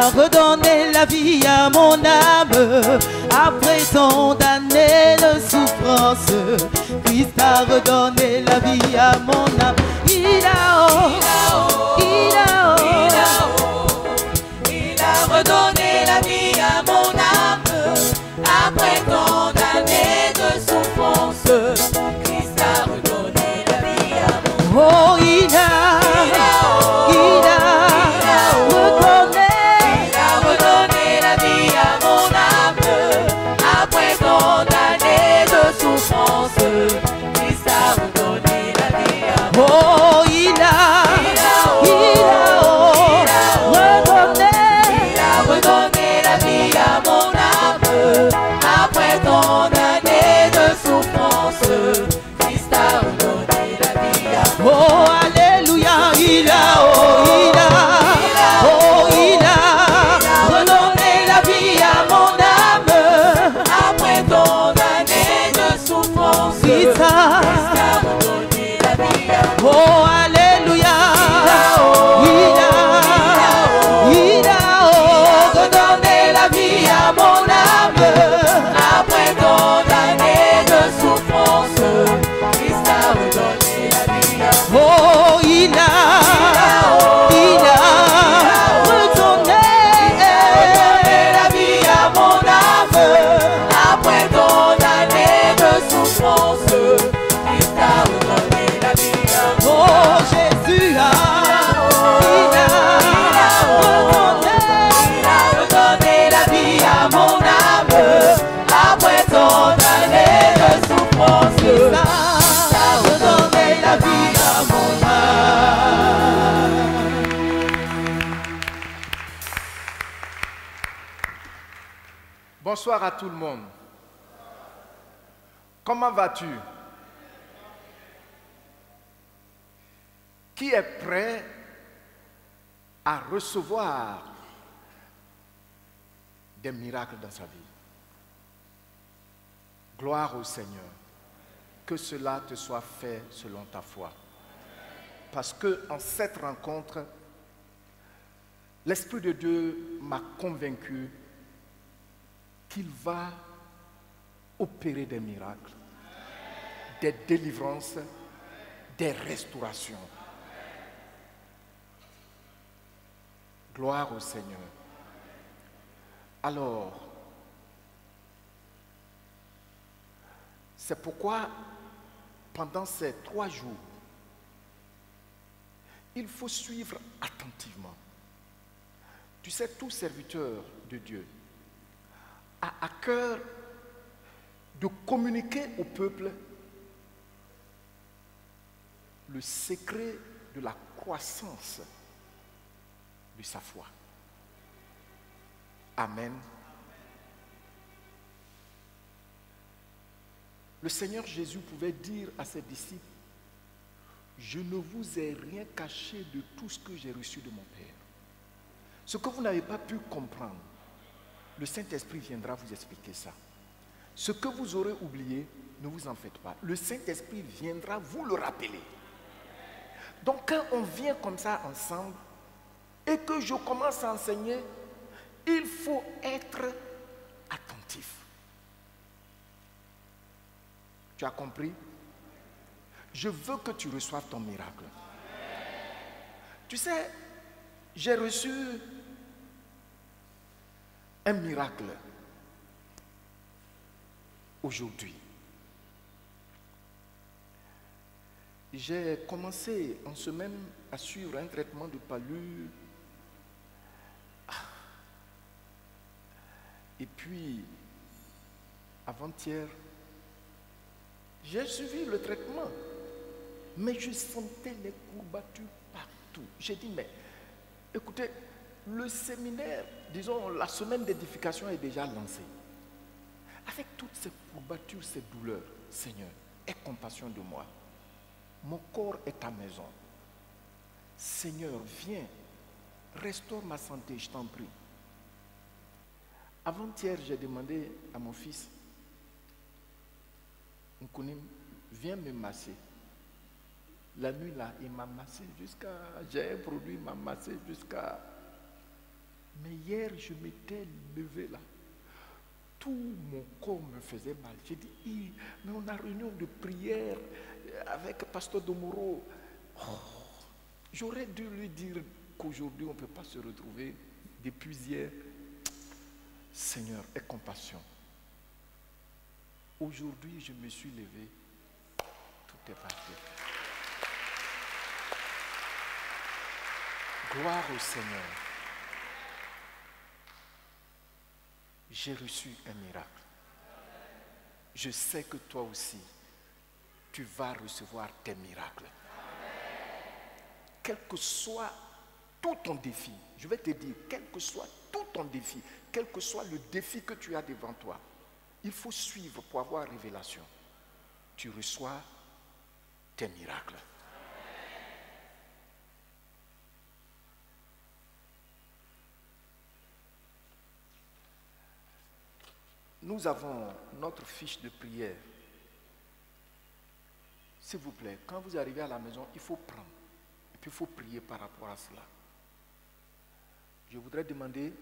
a redonné la vie à mon âme. Après tant d'années de souffrance, Christ a redonné la vie à mon âme. Il a redonné la vie à mon âme. Après tant d'années de souffrance, Christ a redonné la vie à mon âme. Oh, il a redonné la vie à mon âme. Après tant d'années de souffrance, Christ a redonné la vie à mon âme. Oh, il a redonné la vie à mon âme. Après tant d'années de souffrance, Christ a redonné la vie à mon âme. Oh, alléluia, il a redonné la vie à mon âme. Après tant d'années de souffrance, Christ a redonné la vie à mon âme. oh, alléluia, il a redonné la vie à mon âme. Après tant d'années de souffrance, Christ a redonné la vie à mon âme. Oh, il a redonné la vie à mon âme. Après tant d'années de souffrance, Christ a redonné la vie à mon âme. oh, Jésus redonné la vie à mon âme. Après tant d'années de souffrance, Christ a redonné la vie à mon âme. Bonsoir à tout le monde. Comment vas-tu? Qui est prêt à recevoir des miracles dans sa vie? Gloire au Seigneur. Que cela te soit fait selon ta foi. Parce que en cette rencontre, l'Esprit de Dieu m'a convaincu qu'il va opérer des miracles, des délivrances, des restaurations. Gloire au Seigneur. Alors, c'est pourquoi, pendant ces 3 jours, il faut suivre attentivement. Tu sais, tout serviteur de Dieu a à cœur de communiquer au peuple le secret de la croissance de sa foi. Amen. Le Seigneur Jésus pouvait dire à ses disciples: je ne vous ai rien caché de tout ce que j'ai reçu de mon Père. Ce que vous n'avez pas pu comprendre, le Saint-Esprit viendra vous expliquer ça. Ce que vous aurez oublié, ne vous en faites pas. Le Saint-Esprit viendra vous le rappeler. Donc quand on vient comme ça ensemble et que je commence à enseigner, il faut être attentif. Tu as compris? Je veux que tu reçoives ton miracle. Tu sais, j'ai reçu un miracle aujourd'hui. J'ai commencé en semaine à suivre un traitement de palud. Et puis, avant-hier, j'ai suivi le traitement. Mais je sentais les courbatures partout. J'ai dit, mais écoutez, le séminaire, disons, la semaine d'édification est déjà lancée. Avec toutes ces courbatures, ces douleurs, Seigneur, aie compassion de moi. Mon corps est ta maison. Seigneur, viens, restaure ma santé, je t'en prie. Avant-hier, j'ai demandé à mon fils, Nkounim, viens me masser. La nuit là, il m'a massé jusqu'à... J'ai un produit, il m'a massé jusqu'à... Mais hier, je m'étais levé là. Tout mon corps me faisait mal. J'ai dit, mais on a réunion de prière avec Pasteur Domoro. Oh, j'aurais dû lui dire qu'aujourd'hui, on ne peut pas se retrouver depuis hier. Seigneur, aie compassion. Aujourd'hui, je me suis levé. Tout est parti. Gloire au Seigneur. J'ai reçu un miracle. Je sais que toi aussi, tu vas recevoir tes miracles. Quel que soit tout ton défi, je vais te dire, quel que soit tout ton défi, quel que soit le défi que tu as devant toi, il faut suivre pour avoir révélation. Tu reçois tes miracles. Nous avons notre fiche de prière. S'il vous plaît, quand vous arrivez à la maison, il faut prendre. Et puis il faut prier par rapport à cela. Je voudrais demander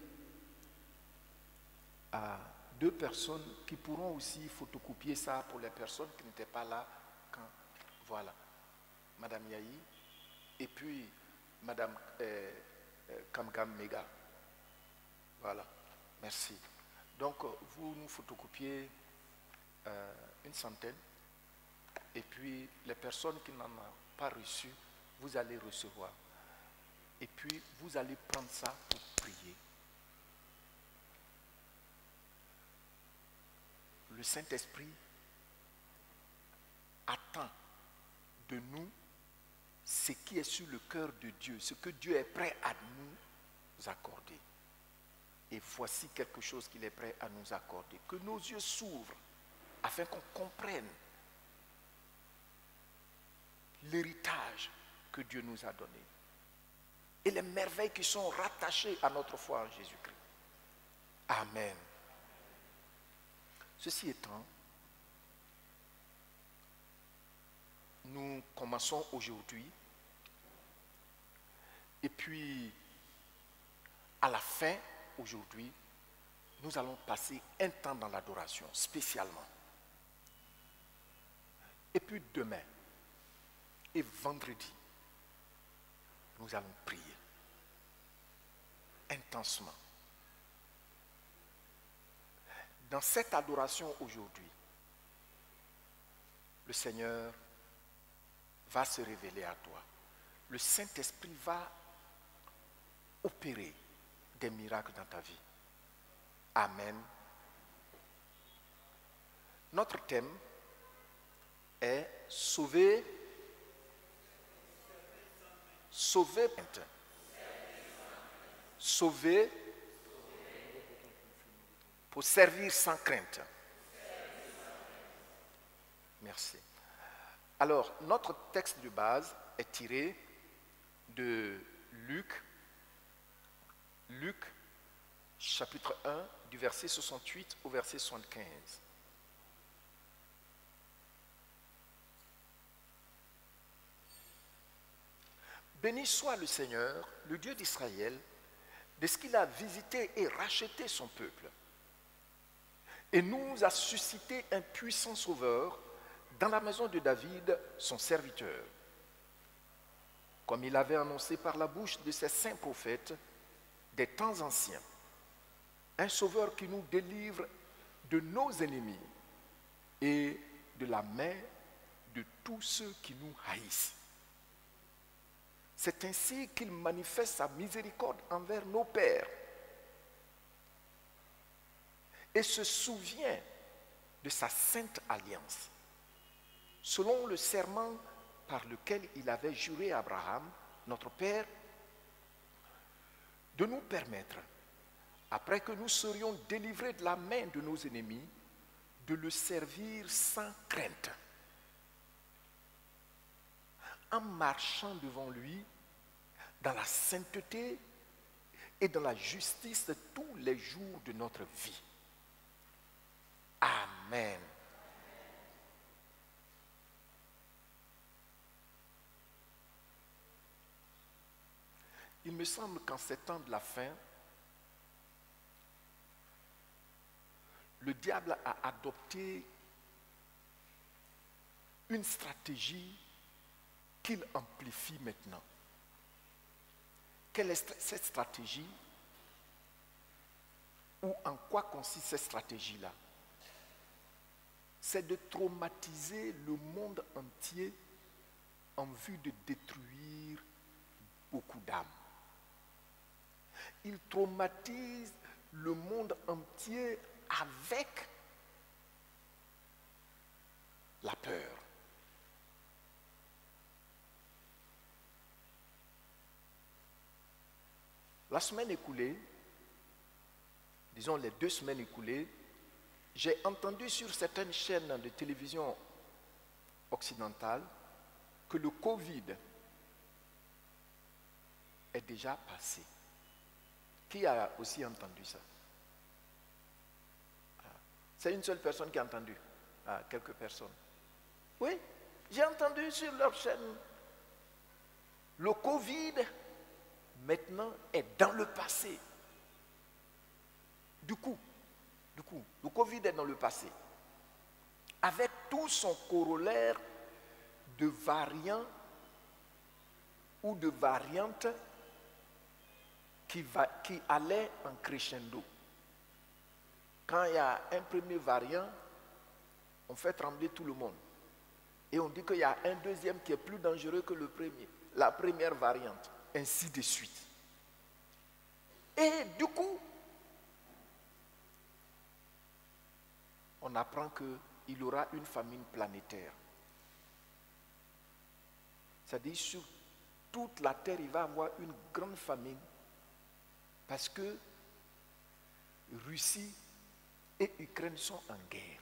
à 2 personnes qui pourront aussi photocopier ça pour les personnes qui n'étaient pas là quand. Voilà. Madame Yahi et puis Madame Kamgam Mega. Voilà. Merci. Donc, vous nous photocopiez une centaine et puis les personnes qui n'en ont pas reçu, vous allez recevoir. Et puis, vous allez prendre ça pour prier. Le Saint-Esprit attend de nous ce qui est sur le cœur de Dieu, ce que Dieu est prêt à nous accorder. Et voici quelque chose qu'il est prêt à nous accorder. Que nos yeux s'ouvrent afin qu'on comprenne l'héritage que Dieu nous a donné et les merveilles qui sont rattachées à notre foi en Jésus-Christ. Amen. Ceci étant, nous commençons aujourd'hui et puis à la fin, aujourd'hui, nous allons passer un temps dans l'adoration, spécialement. Et puis demain et vendredi, nous allons prier intensement. Dans cette adoration aujourd'hui, le Seigneur va se révéler à toi. Le Saint-Esprit va opérer des miracles dans ta vie. Amen. Notre thème est sauver, sauver, sauver pour servir sans crainte. Merci. Alors, notre texte de base est tiré de Luc chapitre 1, du verset 68 au verset 75. Béni soit le Seigneur, le Dieu d'Israël, de ce qu'il a visité et racheté son peuple, et nous a suscité un puissant sauveur dans la maison de David, son serviteur, comme il avait annoncé par la bouche de ses saints prophètes des temps anciens, un sauveur qui nous délivre de nos ennemis et de la main de tous ceux qui nous haïssent. C'est ainsi qu'il manifeste sa miséricorde envers nos pères et se souvient de sa sainte alliance, selon le serment par lequel il avait juré à Abraham, notre père, de nous permettre, après que nous serions délivrés de la main de nos ennemis, de le servir sans crainte, en marchant devant lui dans la sainteté et dans la justice tous les jours de notre vie. Amen. Il me semble qu'en ces temps de la fin, le diable a adopté une stratégie qu'il amplifie maintenant. Quelle est cette stratégie? Ou en quoi consiste cette stratégie-là? C'est de traumatiser le monde entier en vue de détruire beaucoup d'âmes. Il traumatise le monde entier avec la peur. La semaine écoulée, disons les 2 semaines écoulées, j'ai entendu sur certaines chaînes de télévision occidentales que le Covid est déjà passé. Qui a aussi entendu ça? C'est une seule personne qui a entendu. Quelques personnes. Oui, j'ai entendu sur leur chaîne. Le Covid, maintenant, est dans le passé. Du coup, le Covid est dans le passé. Avec tout son corollaire de variants ou de variantes qui allaient en crescendo. Quand il y a un premier variant, on fait trembler tout le monde. Et on dit qu'il y a un deuxième qui est plus dangereux que le premier, la première variante, ainsi de suite. Et du coup, on apprend qu'il y aura une famine planétaire. C'est-à-dire sur toute la terre, il va y avoir une grande famine parce que Russie et Ukraine sont en guerre.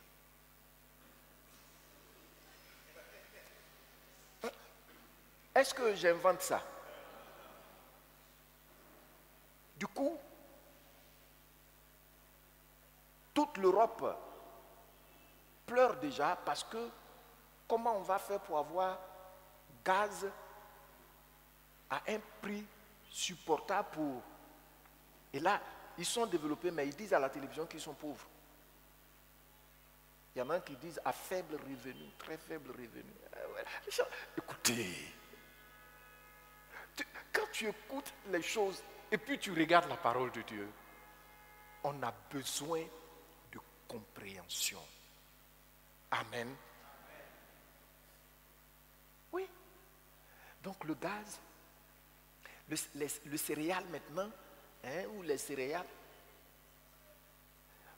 Est-ce que j'invente ça? Du coup, toute l'Europe pleure déjà parce que comment on va faire pour avoir gaz à un prix supportable pour... Et là, ils sont développés, mais ils disent à la télévision qu'ils sont pauvres. Il y en a qui disent à faible revenu, très faible revenu. Écoutez, quand tu écoutes les choses et puis tu regardes la parole de Dieu, on a besoin de compréhension. Amen. Oui. Donc le gaz, le céréal maintenant, ou les céréales.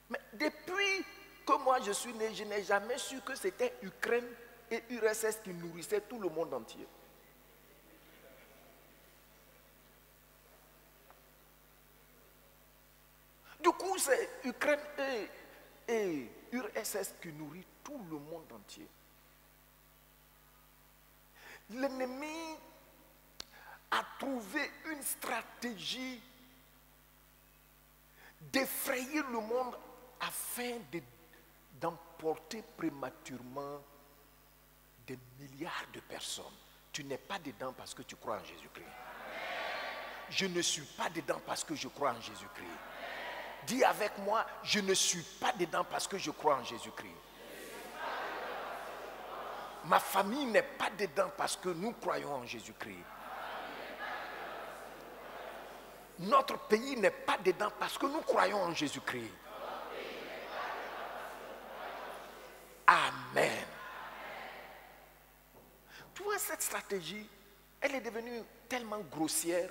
Mais depuis que moi je suis né, je n'ai jamais su que c'était Ukraine et URSS qui nourrissaient tout le monde entier. Du coup, c'est Ukraine et URSS qui nourrit tout le monde entier. L'ennemi a trouvé une stratégie d'effrayer le monde afin d'emporter prématurément des milliards de personnes. Tu n'es pas dedans parce que tu crois en Jésus-Christ. Je ne suis pas dedans parce que je crois en Jésus-Christ. Dis avec moi, je ne suis pas dedans parce que je crois en Jésus-Christ. Ma famille n'est pas dedans parce que nous croyons en Jésus-Christ. Notre pays n'est pas dedans parce que nous croyons en Jésus-Christ. Amen. Tu vois, cette stratégie, elle est devenue tellement grossière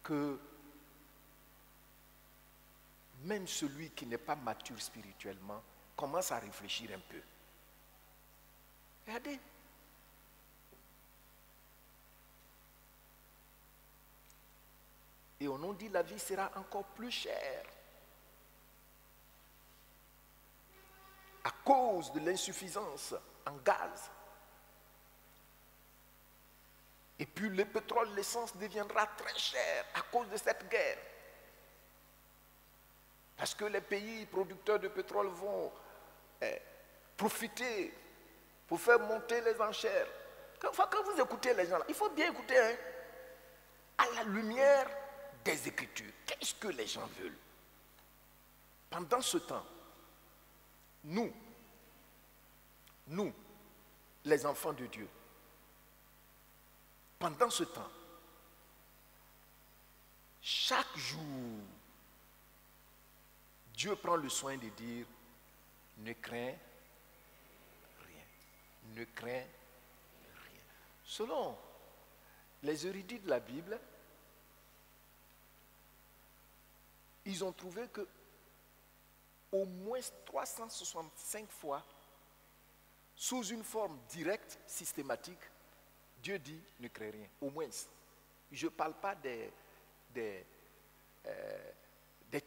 que même celui qui n'est pas mature spirituellement commence à réfléchir un peu. Regardez. Et on nous dit la vie sera encore plus chère à cause de l'insuffisance en gaz. Et puis le pétrole, l'essence deviendra très cher à cause de cette guerre. Parce que les pays producteurs de pétrole vont profiter pour faire monter les enchères. Quand vous écoutez les gens là, il faut bien écouter, hein, à la lumière des Écritures. Qu'est-ce que les gens veulent? pendant ce temps, nous, les enfants de Dieu, pendant ce temps, chaque jour, Dieu prend le soin de dire, ne crains rien, ne crains rien. Selon les érudits de la Bible, ils ont trouvé que au moins 365 fois, sous une forme directe, systématique, Dieu dit ne crains rien, au moins. Je ne parle pas des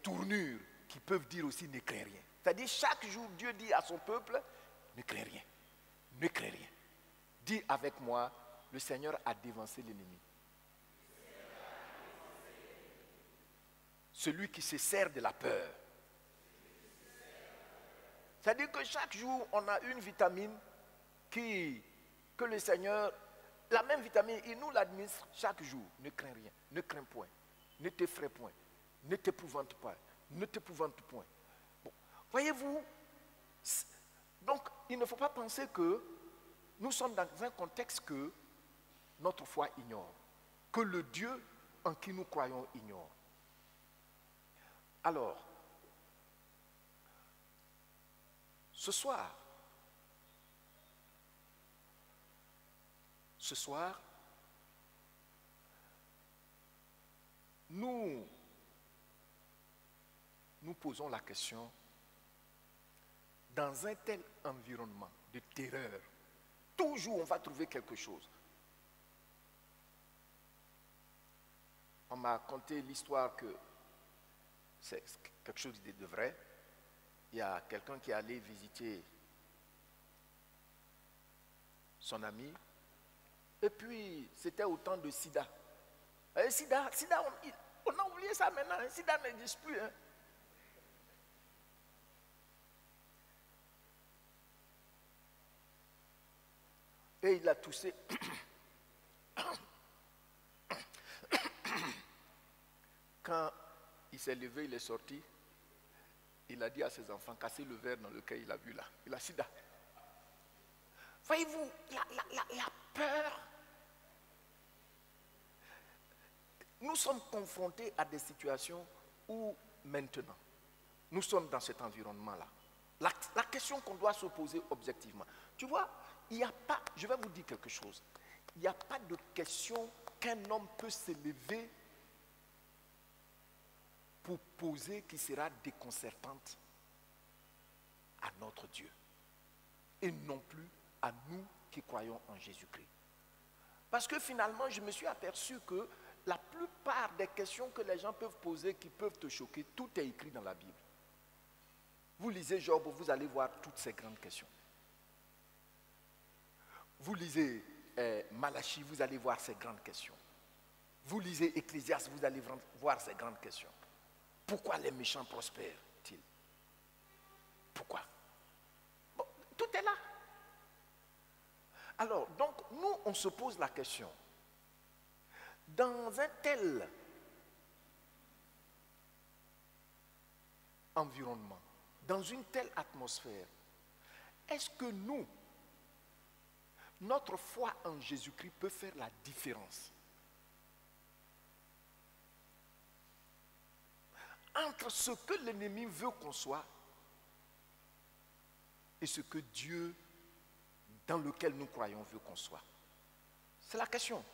tournures qui peuvent dire aussi ne crains rien. C'est-à-dire chaque jour, Dieu dit à son peuple, ne crains rien, ne crains rien. Dis avec moi, le Seigneur a dévancé l'ennemi. Celui qui se sert de la peur. C'est-à-dire que chaque jour, on a une vitamine que le Seigneur, la même vitamine, il nous l'administre chaque jour. Ne crains rien, ne crains point, ne t'effraie point, ne t'épouvante pas, ne t'épouvante point. Bon. Voyez-vous, donc il ne faut pas penser que nous sommes dans un contexte que notre foi ignore, que le Dieu en qui nous croyons ignore. Alors, ce soir, nous posons la question, dans un tel environnement de terreur, toujours on va trouver quelque chose. On m'a conté l'histoire que c'est quelque chose de vrai. Il y a quelqu'un qui est allé visiter son ami, et puis c'était au temps de Sida. Et Sida, on a oublié ça maintenant, hein. Sida n'existe plus. Hein. Et il a toussé. Quand il s'est levé, il est sorti. Il a dit à ses enfants, cassez le verre dans lequel il a bu là. Il a Sida. Voyez-vous, la peur. Nous sommes confrontés à des situations où maintenant, nous sommes dans cet environnement-là. La question qu'on doit se poser objectivement. Tu vois, il n'y a pas, je vais vous dire quelque chose. Il n'y a pas de question qu'un homme peut s'élever pour poser qui sera déconcertante à notre Dieu et non plus à nous qui croyons en Jésus-Christ. Parce que finalement, je me suis aperçu que la plupart des questions que les gens peuvent poser, qui peuvent te choquer, tout est écrit dans la Bible. Vous lisez Job, vous allez voir toutes ces grandes questions. Vous lisez Malachie, vous allez voir ces grandes questions. Vous lisez Ecclésiaste, vous allez voir ces grandes questions. Pourquoi les méchants prospèrent-ils? Pourquoi? Bon, tout est là. Alors, donc, nous, on se pose la question. Dans un tel environnement, dans une telle atmosphère, est-ce que nous, notre foi en Jésus-Christ peut faire la différence entre ce que l'ennemi veut qu'on soit et ce que Dieu, dans lequel nous croyons, veut qu'on soit? C'est la question.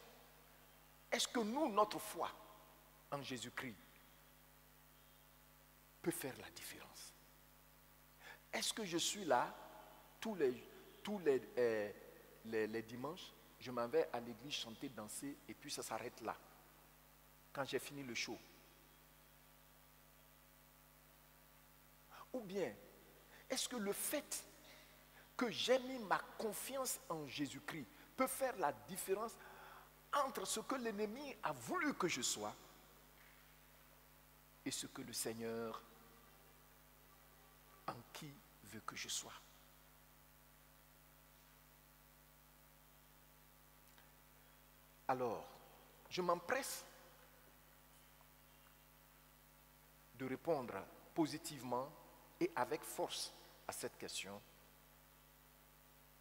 Est-ce que nous, notre foi en Jésus-Christ, peut faire la différence? Est-ce que je suis là tous les dimanches, je m'en vais à l'église chanter, danser, et puis ça s'arrête là, quand j'ai fini le show? Ou bien, est-ce que le fait que j'ai mis ma confiance en Jésus-Christ peut faire la différence entre ce que l'ennemi a voulu que je sois et ce que le Seigneur en qui veut que je sois? Alors, je m'empresse de répondre positivement et avec force à cette question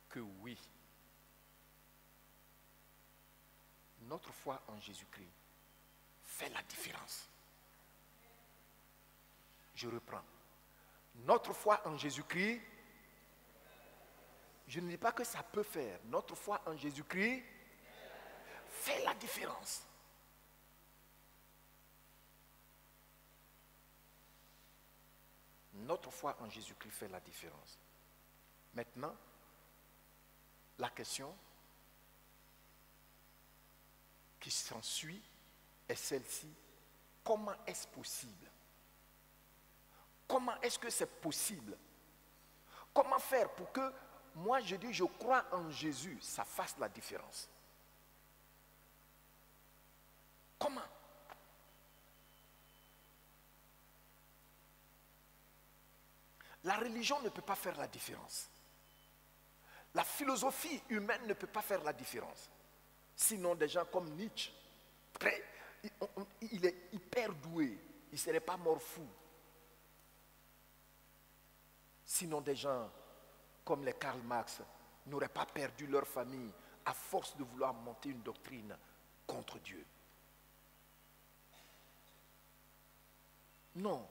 que oui, notre foi en Jésus-Christ fait la différence. Je reprends. Notre foi en Jésus-Christ, je ne dis pas que ça peut faire. Notre foi en Jésus-Christ fait la différence. Notre foi en Jésus-Christ fait la différence. Maintenant, la question qui s'ensuit est celle-ci. Comment est-ce possible? Comment est-ce que c'est possible? Comment faire pour que moi je dis je crois en Jésus, ça fasse la différence? Comment? La religion ne peut pas faire la différence. La philosophie humaine ne peut pas faire la différence. Sinon des gens comme Nietzsche, il est hyper doué, il ne serait pas mort fou. Sinon des gens comme les Karl Marx n'auraient pas perdu leur famille à force de vouloir monter une doctrine contre Dieu. Non.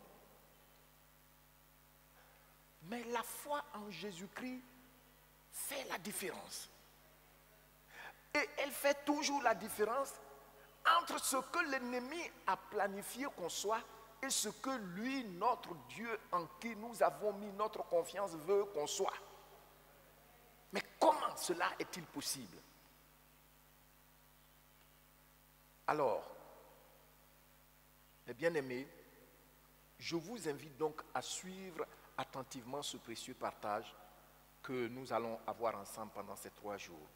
Mais la foi en Jésus-Christ fait la différence. Et elle fait toujours la différence entre ce que l'ennemi a planifié qu'on soit et ce que lui, notre Dieu, en qui nous avons mis notre confiance, veut qu'on soit. Mais comment cela est-il possible? Alors, mes bien-aimés, je vous invite donc à suivre attentivement ce précieux partage que nous allons avoir ensemble pendant ces 3 jours.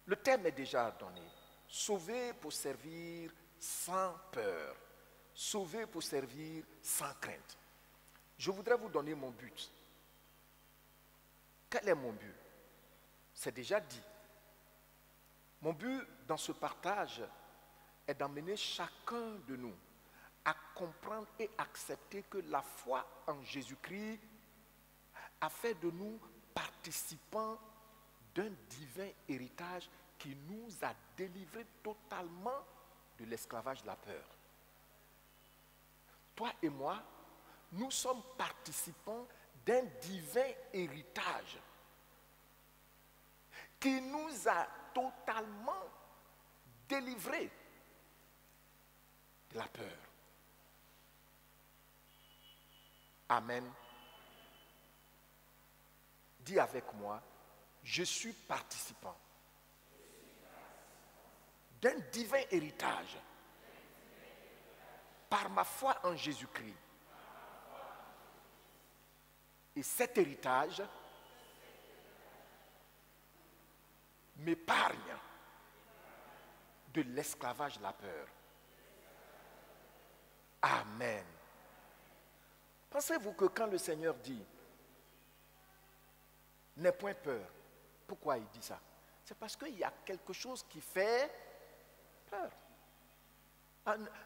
Le thème est déjà donné. Sauver pour servir sans peur. Sauver pour servir sans crainte. Je voudrais vous donner mon but. Quel est mon but? C'est déjà dit. Mon but dans ce partage est d'emmener chacun de nous à comprendre et accepter que la foi en Jésus-Christ a fait de nous participants d'un divin héritage qui nous a délivrés totalement de l'esclavage de la peur. Toi et moi, nous sommes participants d'un divin héritage qui nous a totalement délivrés de la peur. Amen. Dis avec moi, je suis participant d'un divin héritage par ma foi en Jésus-Christ. Et cet héritage m'épargne de l'esclavage de la peur. Amen. Pensez-vous que quand le Seigneur dit « N'aie point peur », pourquoi il dit ça? C'est parce qu'il y a quelque chose qui fait peur.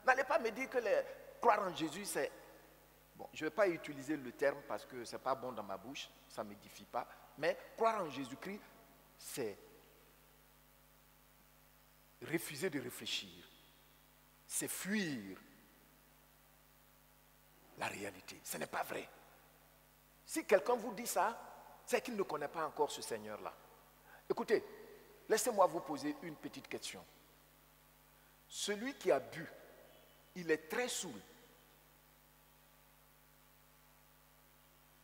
N'allez pas me dire que croire en Jésus, c'est... Bon, je ne vais pas utiliser le terme parce que ce n'est pas bon dans ma bouche, ça ne m'édifie pas. Mais croire en Jésus-Christ, c'est refuser de réfléchir. C'est fuir la réalité. Ce n'est pas vrai. Si quelqu'un vous dit ça, c'est qu'il ne connaît pas encore ce Seigneur-là. Écoutez, laissez-moi vous poser une petite question. Celui qui a bu, il est très saoul.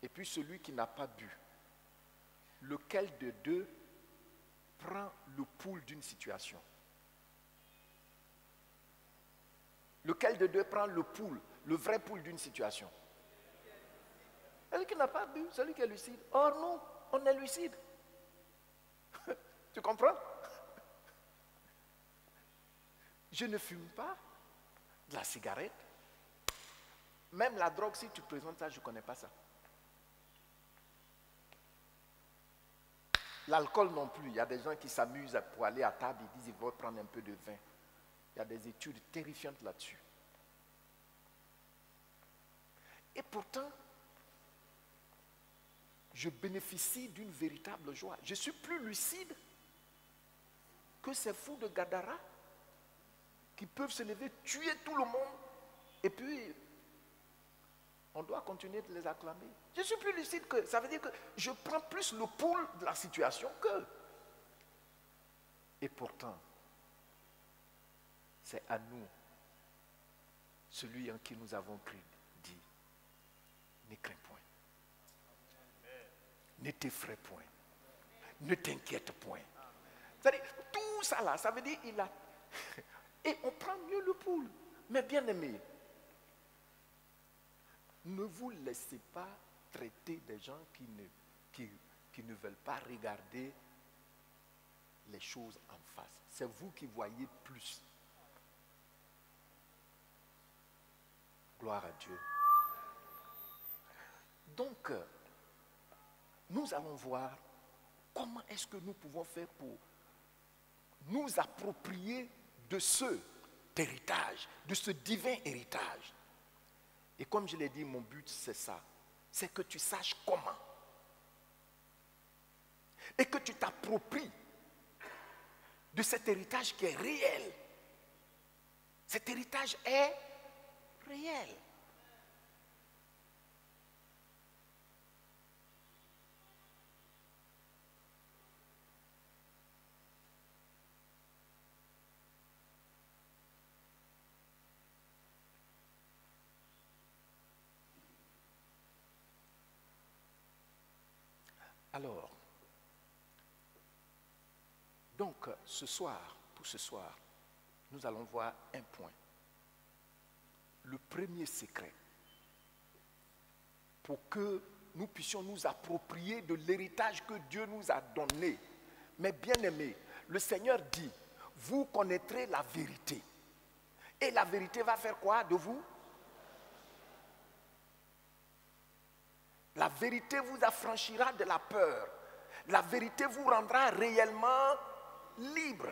Et puis celui qui n'a pas bu, lequel de deux prend le pouls d'une situation? Lequel de deux prend le pouls, le vrai pouls d'une situation? Celui qui n'a pas bu, celui qui est lucide. Or non, on est lucide. Tu comprends? Je ne fume pas de la cigarette. Même la drogue, si tu présentes ça, je ne connais pas ça. L'alcool non plus. Il y a des gens qui s'amusent pour aller à table, ils disent qu'ils vont prendre un peu de vin. Il y a des études terrifiantes là-dessus. Et pourtant, je bénéficie d'une véritable joie. Je suis plus lucide que ces fous de Gadara qui peuvent se lever, tuer tout le monde, et puis on doit continuer de les acclamer. Je suis plus lucide que, ça veut dire que je prends plus le pouls de la situation qu'eux. Et pourtant, c'est à nous, celui en qui nous avons cru, dit, ne crains point, ne t'effraie point, ne t'inquiète point. C'est-à-dire, tout ça là, ça veut dire il a... Et on prend mieux le pouls. Mais bien aimé, ne vous laissez pas traiter des gens qui ne veulent pas regarder les choses en face. C'est vous qui voyez plus. Gloire à Dieu. Donc, nous allons voir comment est-ce que nous pouvons faire pour nous approprier de ce héritage, de ce divin héritage. Et comme je l'ai dit, mon but c'est ça, c'est que tu saches comment. Et que tu t'appropries de cet héritage qui est réel. Cet héritage est réel. Alors, donc ce soir, pour ce soir, nous allons voir un point. Le premier secret pour que nous puissions nous approprier de l'héritage que Dieu nous a donné. Mais bien aimé, le Seigneur dit, vous connaîtrez la vérité. Et la vérité va faire quoi de vous? La vérité vous affranchira de la peur. La vérité vous rendra réellement libre.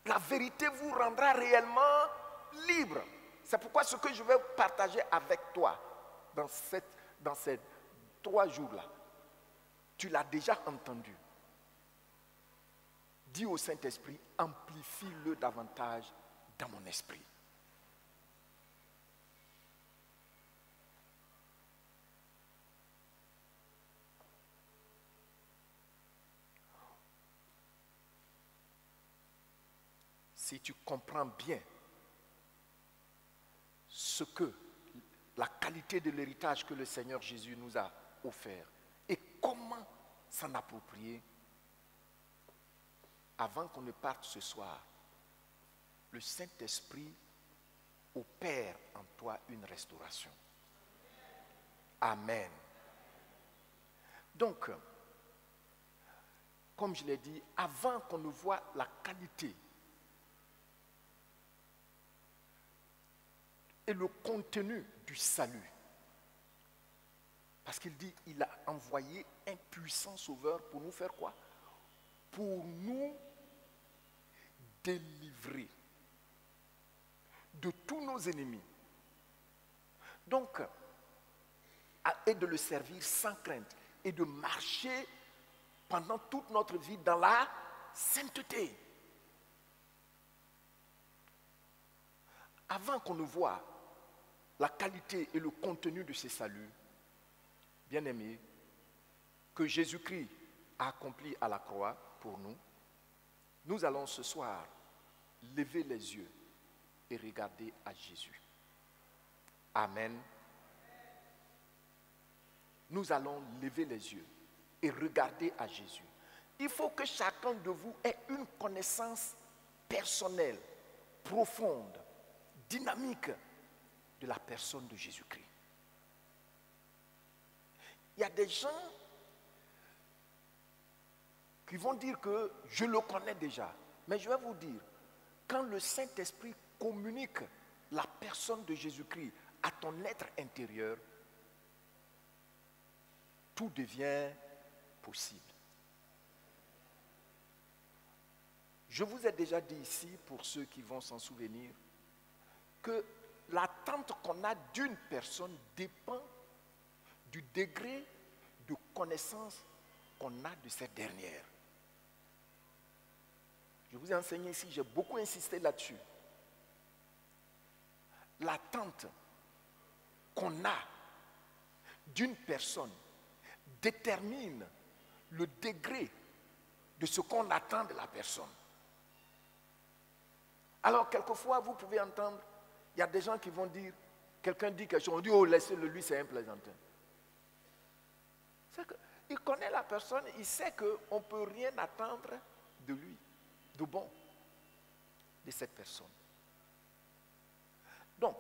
La vérité vous rendra réellement libre. C'est pourquoi ce que je vais partager avec toi dans ces 3 jours-là, tu l'as déjà entendu. Dis au Saint-Esprit, amplifie-le davantage dans mon esprit. Si tu comprends bien ce que la qualité de l'héritage que le Seigneur Jésus nous a offert et comment s'en approprier, avant qu'on ne parte ce soir, le Saint-Esprit opère en toi une restauration. Amen. Donc, comme je l'ai dit, avant qu'on ne voit la qualité et le contenu du salut. Parce qu'il dit, il a envoyé un puissant sauveur pour nous faire quoi? Pour nous délivrer de tous nos ennemis. Donc, et de le servir sans crainte et de marcher pendant toute notre vie dans la sainteté. Avant qu'on ne voie la qualité et le contenu de ces saluts, bien aimés, que Jésus-Christ a accompli à la croix pour nous, nous allons ce soir lever les yeux et regarder à Jésus. Amen. Nous allons lever les yeux et regarder à Jésus. Il faut que chacun de vous ait une connaissance personnelle, profonde, dynamique de la personne de Jésus-Christ. Il y a des gens qui vont dire que je le connais déjà. Mais je vais vous dire, quand le Saint-Esprit communique la personne de Jésus-Christ à ton être intérieur, tout devient possible. Je vous ai déjà dit ici, pour ceux qui vont s'en souvenir, que l'attente qu'on a d'une personne dépend du degré de connaissance qu'on a de cette dernière. Je vous ai enseigné ici, j'ai beaucoup insisté là-dessus. L'attente qu'on a d'une personne détermine le degré de ce qu'on attend de la personne. Alors, quelquefois, vous pouvez entendre, il y a des gens qui vont dire, quelqu'un dit quelque chose, on dit, oh, laissez-le, lui, c'est un plaisantin. C'est qu'il connaît la personne, il sait qu'on ne peut rien attendre de lui, de bon, de cette personne. Donc,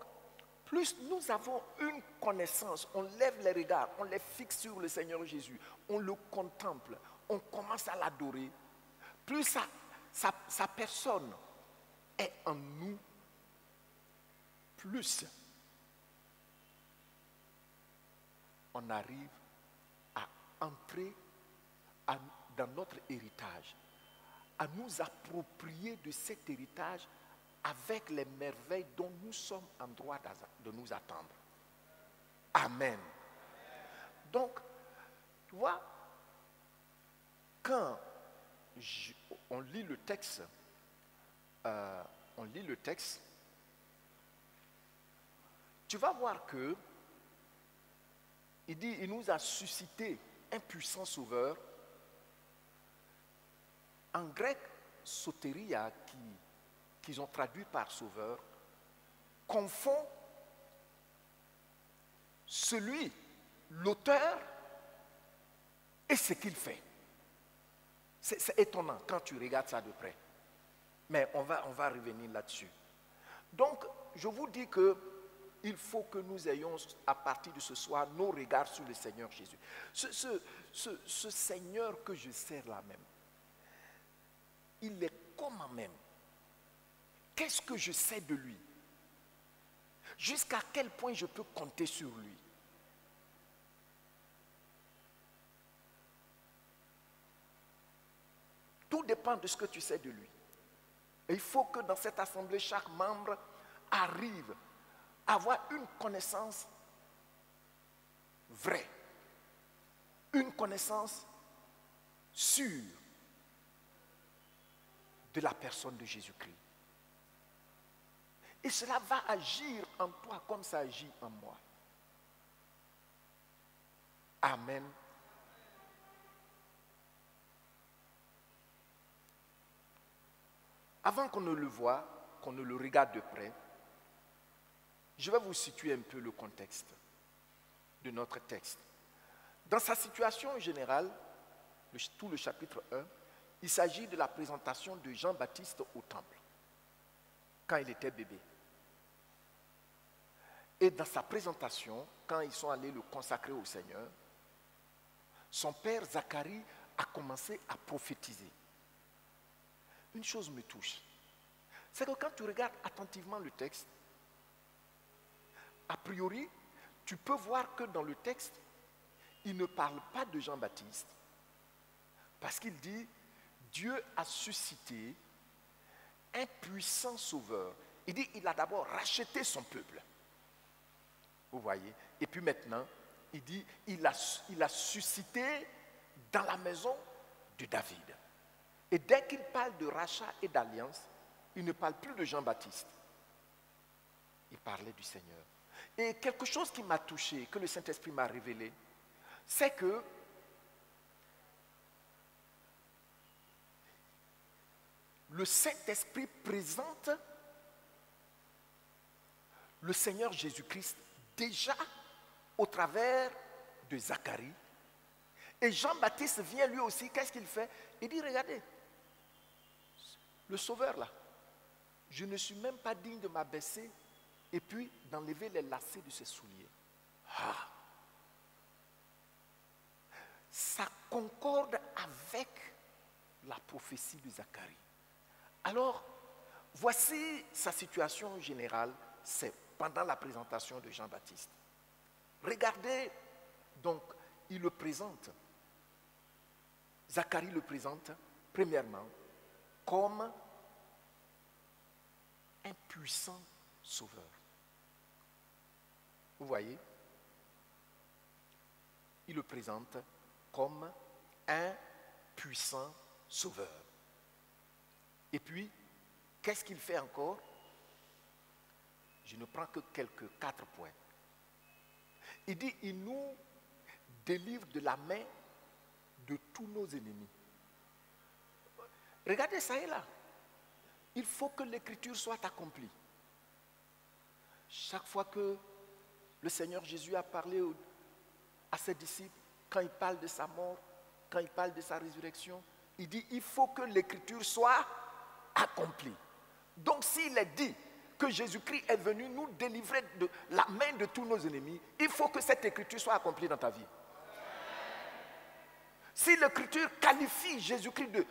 plus nous avons une connaissance, on lève les regards, on les fixe sur le Seigneur Jésus, on le contemple, on commence à l'adorer, plus sa personne est en nous, plus on arrive à entrer dans notre héritage, à nous approprier de cet héritage avec les merveilles dont nous sommes en droit de nous attendre. Amen. Donc, tu vois, quand on lit le texte, tu vas voir que il dit, il nous a suscité un puissant sauveur. En grec, soteria, qu'ils ont traduit par sauveur, confond celui, l'auteur, et ce qu'il fait. C'est étonnant quand tu regardes ça de près. Mais on va revenir là-dessus. Donc, je vous dis que il faut que nous ayons, à partir de ce soir, nos regards sur le Seigneur Jésus. Ce Seigneur que je sers là même, il est comment même? Qu'est-ce que je sais de lui? Jusqu'à quel point je peux compter sur lui? Tout dépend de ce que tu sais de lui. Et il faut que dans cette assemblée, chaque membre arrive à avoir une connaissance vraie, une connaissance sûre de la personne de Jésus-Christ. Et cela va agir en toi comme ça agit en moi. Amen. Avant qu'on ne le voie, qu'on ne le regarde de près, je vais vous situer un peu le contexte de notre texte. Dans sa situation générale, tout le chapitre 1, il s'agit de la présentation de Jean-Baptiste au temple, quand il était bébé. Et dans sa présentation, quand ils sont allés le consacrer au Seigneur, son père Zacharie a commencé à prophétiser. Une chose me touche, c'est que quand tu regardes attentivement le texte, a priori, tu peux voir que dans le texte, il ne parle pas de Jean-Baptiste, parce qu'il dit, Dieu a suscité un puissant sauveur. Il dit, il a d'abord racheté son peuple. Vous voyez? Et puis maintenant, il dit, il a suscité dans la maison de David. Et dès qu'il parle de rachat et d'alliance, il ne parle plus de Jean-Baptiste. Il parlait du Seigneur. Et quelque chose qui m'a touché, que le Saint-Esprit m'a révélé, c'est que le Saint-Esprit présente le Seigneur Jésus-Christ déjà au travers de Zacharie. Et Jean-Baptiste vient lui aussi, qu'est-ce qu'il fait? Il dit, regardez, le Sauveur là, je ne suis même pas digne de m'abaisser et puis d'enlever les lacets de ses souliers. Ah. Ça concorde avec la prophétie de Zacharie. Alors, voici sa situation générale, c'est pendant la présentation de Jean-Baptiste. Regardez, donc, il le présente. Zacharie le présente, premièrement, comme un puissant sauveur. Vous voyez? le présente comme un puissant sauveur. Et puis, qu'est-ce qu'il fait encore? Je ne prends que quelques 4 points. Il dit, il nous délivre de la main de tous nos ennemis. Regardez ça et là. Il faut que l'écriture soit accomplie. Chaque fois que le Seigneur Jésus a parlé à ses disciples, quand il parle de sa mort, quand il parle de sa résurrection, il dit, il faut que l'écriture soit accomplie. Donc s'il est dit que Jésus-Christ est venu nous délivrer de la main de tous nos ennemis, il faut que cette écriture soit accomplie dans ta vie. Si l'écriture qualifie Jésus-Christ de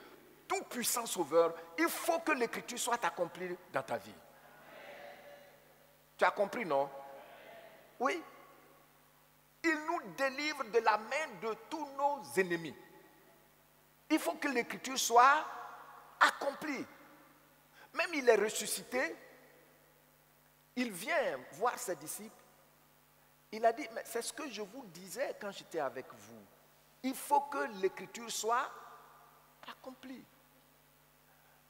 tout puissant sauveur, il faut que l'écriture soit accomplie dans ta vie. Tu as compris, non? Oui. Il nous délivre de la main de tous nos ennemis. Il faut que l'écriture soit accomplie. Même il est ressuscité, il vient voir ses disciples. Il a dit, mais c'est ce que je vous disais quand j'étais avec vous. Il faut que l'écriture soit accomplie.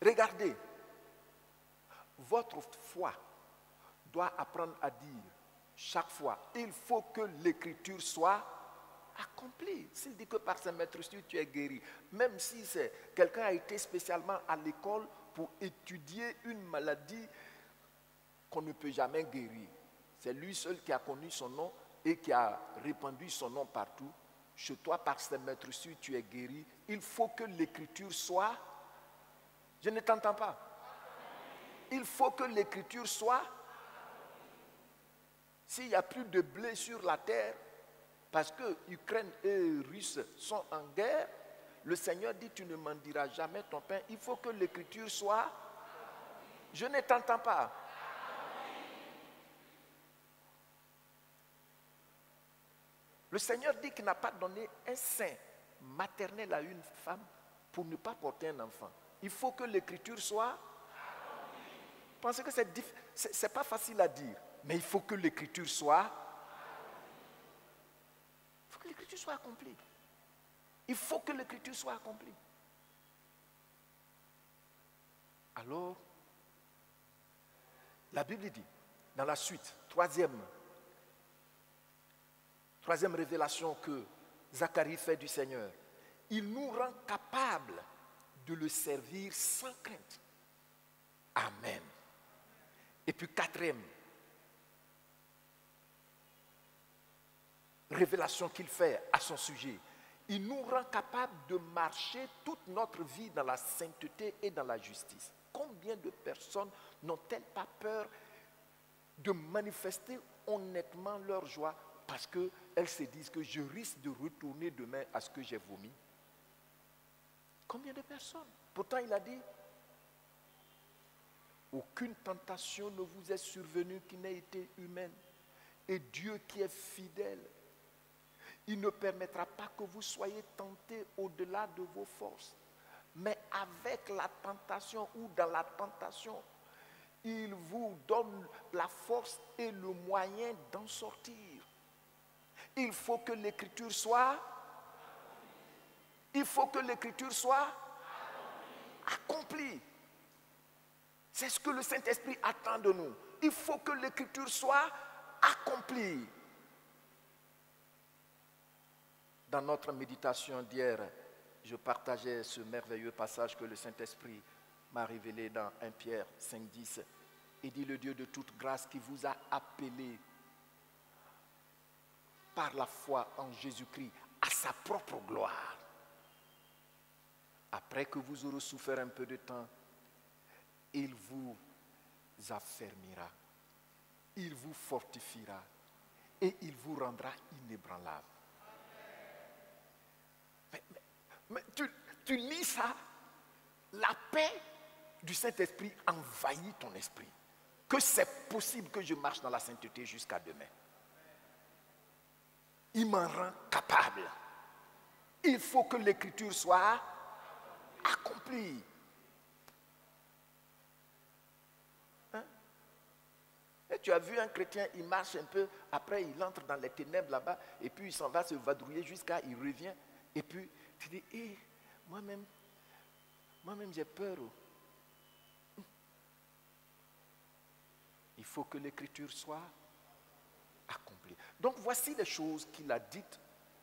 Regardez, votre foi doit apprendre à dire chaque fois, il faut que l'écriture soit accomplie. S'il dit que par ses maîtres tu es guéri, même si c'est quelqu'un a été spécialement à l'école pour étudier une maladie qu'on ne peut jamais guérir. C'est lui seul qui a connu son nom et qui a répandu son nom partout. Chez toi, par ses maîtres tu es guéri. Il faut que l'écriture soit... Je ne t'entends pas. Il faut que l'écriture soit... S'il n'y a plus de blé sur la terre, parce que Ukraine et Russes sont en guerre, le Seigneur dit, tu ne m'en diras jamais ton pain. Il faut que l'écriture soit... Je ne t'entends pas. Le Seigneur dit qu'il n'a pas donné un sein maternel à une femme pour ne pas porter un enfant. Il faut que l'écriture soit... Pensez que c'est pas facile à dire, mais il faut que l'écriture soit... Il faut que l'écriture soit accomplie. Il faut que l'écriture soit accomplie. Alors, la Bible dit, dans la suite, troisième révélation que Zacharie fait du Seigneur, il nous rend capables de le servir sans crainte. Amen. Et puis quatrième révélation qu'il fait à son sujet, il nous rend capables de marcher toute notre vie dans la sainteté et dans la justice. Combien de personnes n'ont-elles pas peur de manifester honnêtement leur joie parce qu'elles se disent que je risque de retourner demain à ce que j'ai vomi? Combien de personnes? Pourtant il a dit, aucune tentation ne vous est survenue qui n'ait été humaine. Et Dieu qui est fidèle, il ne permettra pas que vous soyez tentés au-delà de vos forces. Mais avec la tentation ou dans la tentation, il vous donne la force et le moyen d'en sortir. Il faut que l'écriture soit... Il faut que l'écriture soit accomplie. C'est ce que le Saint-Esprit attend de nous. Il faut que l'écriture soit accomplie. Dans notre méditation d'hier, je partageais ce merveilleux passage que le Saint-Esprit m'a révélé dans 1 Pierre 5,10. Il dit, le Dieu de toute grâce qui vous a appelé par la foi en Jésus-Christ à sa propre gloire. Après que vous aurez souffert un peu de temps, il vous affermira, il vous fortifiera et il vous rendra inébranlable. Mais tu lis ça, la paix du Saint-Esprit envahit ton esprit. Que c'est possible que je marche dans la sainteté jusqu'à demain. Il m'en rend capable. Il faut que l'écriture soit accomplie. tu as vu un chrétien, il marche un peu, après il entre dans les ténèbres là-bas, et puis il s'en va se vadrouiller jusqu'à, il revient, et puis tu dis, hé, moi-même j'ai peur. Il faut que l'écriture soit accomplie. Donc voici les choses qu'il a dites,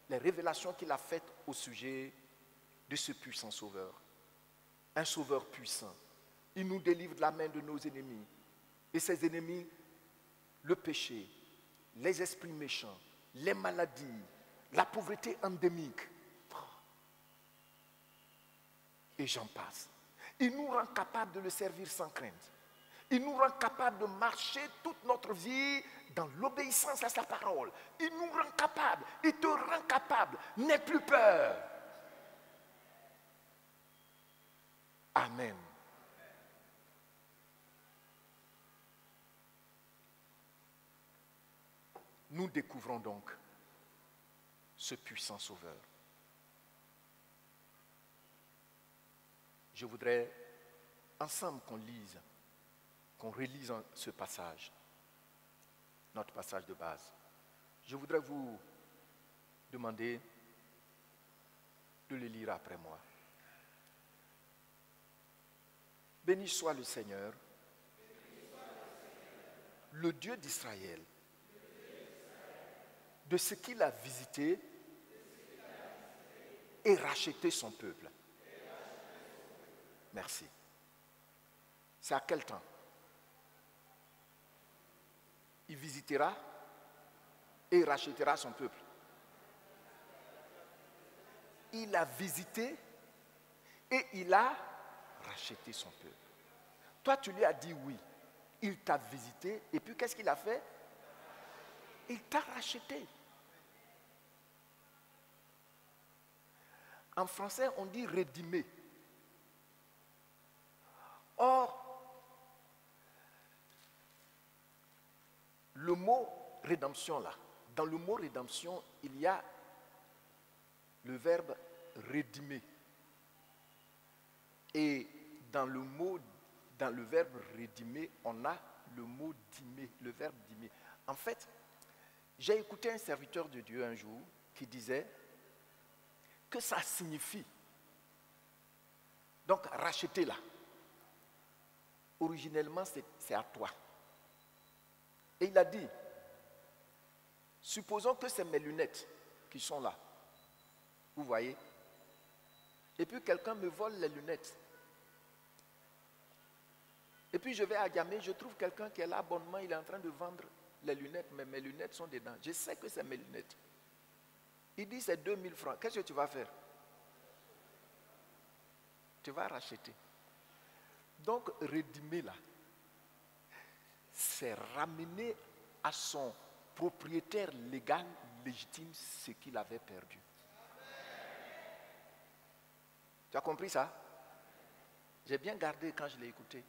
les révélations qu'il a faites au sujet de ce puissant sauveur. Un sauveur puissant. Il nous délivre de la main de nos ennemis. Et ces ennemis, le péché, les esprits méchants, les maladies, la pauvreté endémique. Et j'en passe. Il nous rend capables de le servir sans crainte. Il nous rend capables de marcher toute notre vie dans l'obéissance à sa parole. Il nous rend capables. Il te rend capable. N'aie plus peur. Amen. Nous découvrons donc ce puissant sauveur. Je voudrais ensemble qu'on lise, qu'on relise ce passage, notre passage de base. Je voudrais vous demander de le lire après moi. Béni soit le Seigneur, le Dieu d'Israël, de ce qu'il a visité et racheté son peuple. Merci. C'est à quel temps? Il visitera et rachètera son peuple. Il a visité et il a racheté son peuple. Toi, tu lui as dit oui. Il t'a visité et puis qu'est-ce qu'il a fait? Il t'a racheté. En français, on dit rédimé. Or, le mot rédemption là, dans le mot rédemption, il y a le verbe rédimer. Et dans le verbe rédimer, on a le mot dimer, le verbe dimer. En fait, j'ai écouté un serviteur de Dieu un jour qui disait que ça signifie, donc racheter là, originellement c'est à toi. Et il a dit, supposons que c'est mes lunettes qui sont là, vous voyez, et puis quelqu'un me vole les lunettes. Et puis je vais à Gamay, je trouve quelqu'un qui est là, abonnement, il est en train de vendre les lunettes, mais mes lunettes sont dedans. Je sais que c'est mes lunettes. Il dit c'est 2000 francs. Qu'est-ce que tu vas faire? Tu vas racheter. Donc, rédimer là, c'est ramener à son propriétaire légal, légitime, ce qu'il avait perdu. Tu as compris ça? J'ai bien gardé quand je l'ai écouté.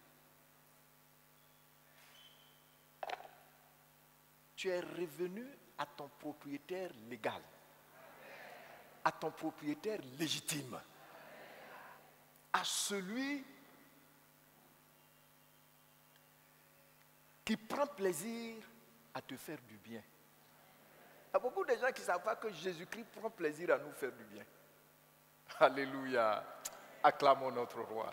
Tu es revenu à ton propriétaire légal, à ton propriétaire légitime, à celui qui prend plaisir à te faire du bien. Il y a beaucoup de gens qui ne savent pas que Jésus-Christ prend plaisir à nous faire du bien. Alléluia. Acclamons notre roi.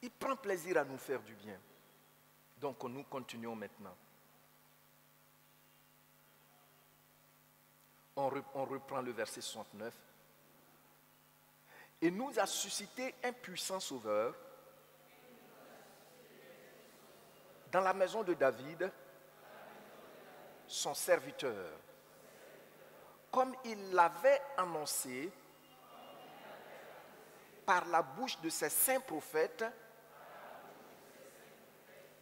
Il prend plaisir à nous faire du bien. Donc nous continuons maintenant. On reprend le verset 69. Et nous a suscité un puissant sauveur dans la maison de David, son serviteur, comme il l'avait annoncé par la bouche de ses saints prophètes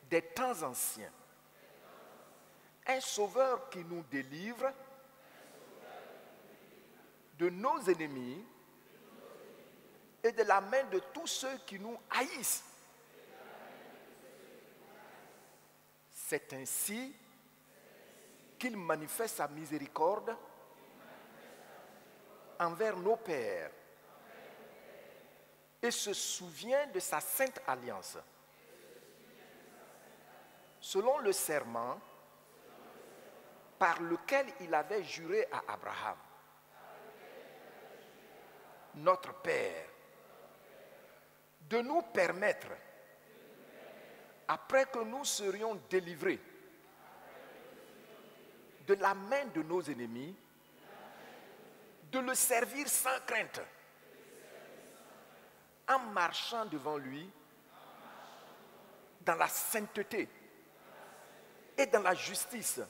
des temps anciens. Un sauveur qui nous délivre de nos ennemis et de la main de tous ceux qui nous haïssent. C'est ainsi qu'il manifeste sa miséricorde envers nos pères et se souvient de sa sainte alliance, selon le serment par lequel il avait juré à Abraham, notre Père, de nous permettre, après que nous serions délivrés de la main de nos ennemis, de le servir sans crainte, en marchant devant lui dans la sainteté et dans la justice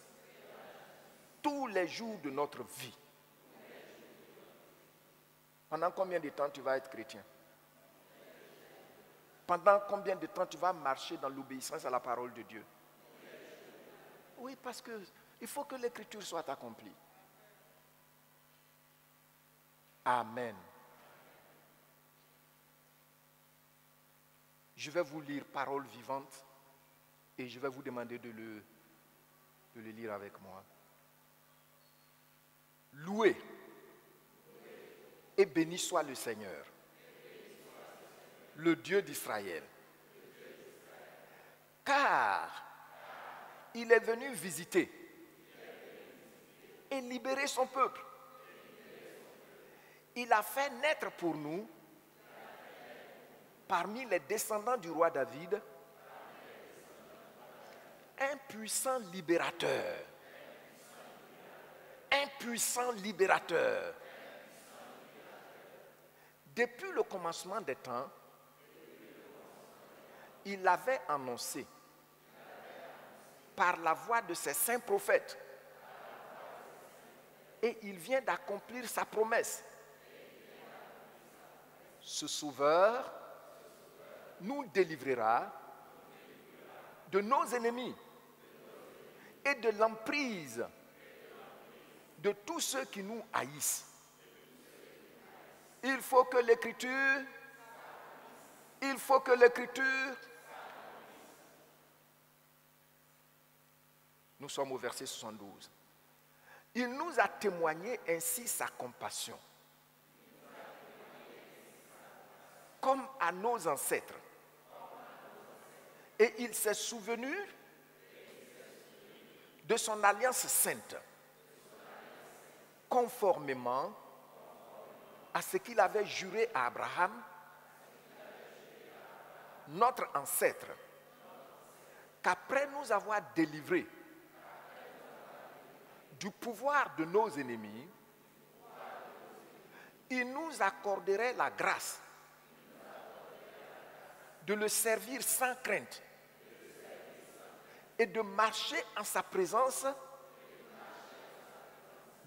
tous les jours de notre vie. Pendant combien de temps tu vas être chrétien? Pendant combien de temps tu vas marcher dans l'obéissance à la parole de Dieu? Oui, parce qu'il faut que l'écriture soit accomplie. Amen. Je vais vous lire Parole vivante et je vais vous demander de le lire avec moi. Loué et béni soit le Seigneur, le Dieu d'Israël, car il est venu visiter et libérer son peuple. Il a fait naître pour nous, parmi les descendants du roi David, un puissant libérateur. Un puissant libérateur. Depuis le commencement des temps, il l'avait annoncé par la voix de ses saints prophètes. Et il vient d'accomplir sa promesse. Ce Sauveur nous délivrera de nos ennemis et de l'emprise de tous ceux qui nous haïssent. Il faut que l'écriture, nous sommes au verset 72. Il nous a témoigné ainsi sa compassion, comme à nos ancêtres. Et il s'est souvenu de son alliance sainte, conformément à ce qu'il avait juré à Abraham, notre ancêtre, qu'après nous avoir délivrés du pouvoir de nos ennemis, il nous accorderait la grâce de le servir sans crainte et de marcher en sa présence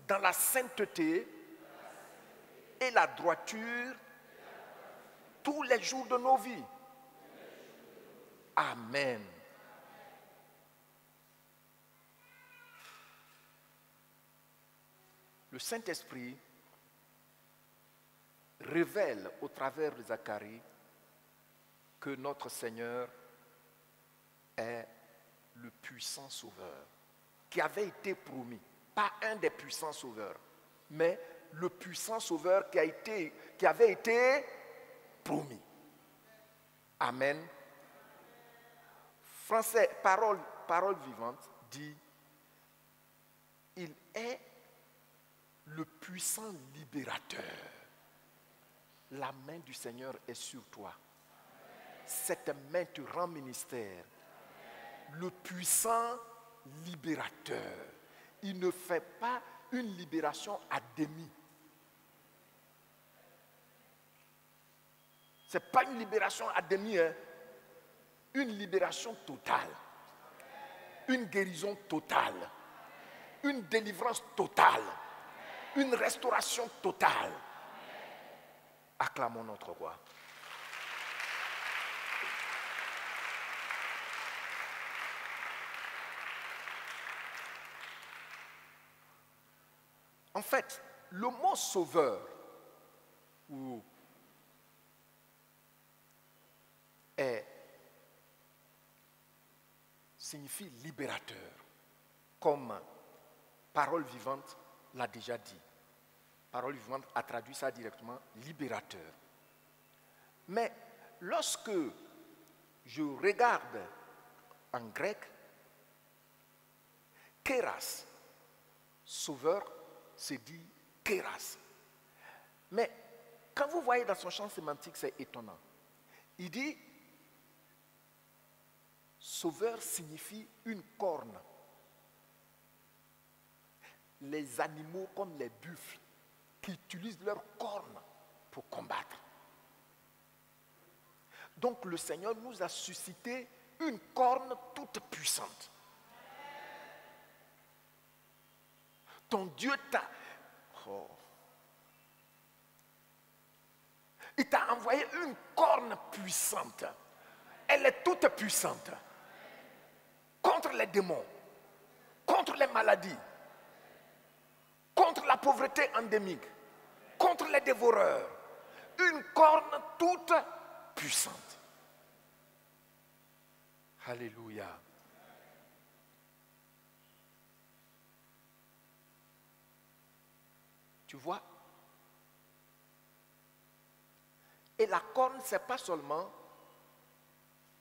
dans la sainteté et la droiture tous les jours de nos vies. Amen. Le Saint-Esprit révèle au travers de Zacharie que notre Seigneur est le puissant sauveur qui avait été promis. Pas un des puissants sauveurs, mais le puissant sauveur qui avait été promis. Amen. Français, parole vivante, dit: il est le puissant libérateur. La main du Seigneur est sur toi. Cette main te rend ministère. Le puissant libérateur. Il ne fait pas une libération à demi. Ce n'est pas une libération à demi, hein. Une libération totale. Une guérison totale. Une délivrance totale. Une restauration totale. Acclamons notre roi. En fait, le mot sauveur signifie libérateur, comme Parole vivante l'a déjà dit. Parole vivante a traduit ça directement, libérateur. Mais lorsque je regarde en grec, kéras, sauveur, se dit kéras. Mais quand vous voyez dans son champ sémantique, c'est étonnant. Il dit, sauveur signifie une corne. Les animaux comme les buffles qui utilisent leurs cornes pour combattre. Donc le Seigneur nous a suscité une corne toute puissante. Ton Dieu t'a... Oh. Il t'a envoyé une corne puissante. Elle est toute puissante. Contre les démons, contre les maladies, contre la pauvreté endémique, contre les dévoreurs. Une corne toute puissante. Alléluia. Tu vois? Et la corne, ce n'est pas seulement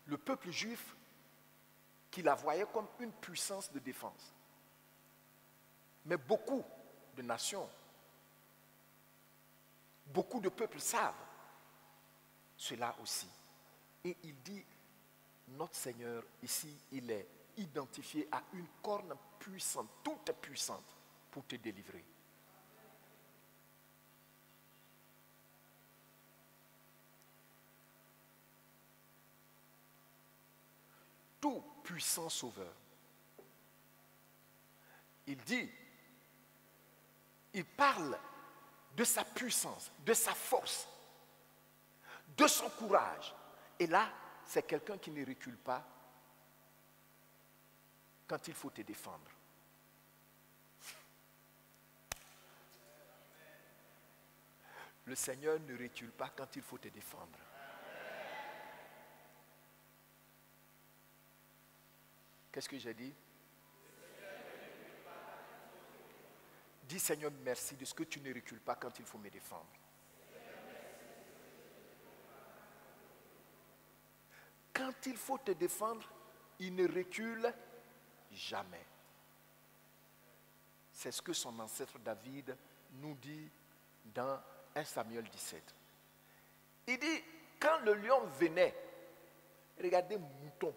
le peuple juif qui la voyait comme une puissance de défense, mais beaucoup de nations, beaucoup de peuples savent cela aussi. Et il dit, notre Seigneur, ici, il est identifié à une corne puissante, toute puissante, pour te délivrer. Tout puissant sauveur. Il dit, il parle de sa puissance, de sa force, de son courage. Et là, c'est quelqu'un qui ne recule pas quand il faut te défendre. Le Seigneur ne recule pas quand il faut te défendre. Qu'est-ce que j'ai dit? Dis Seigneur merci de ce que tu ne recules pas quand il faut me défendre. Quand il faut te défendre, il ne recule jamais. C'est ce que son ancêtre David nous dit dans 1 Samuel 17. Il dit, quand le lion venait, regardez mouton.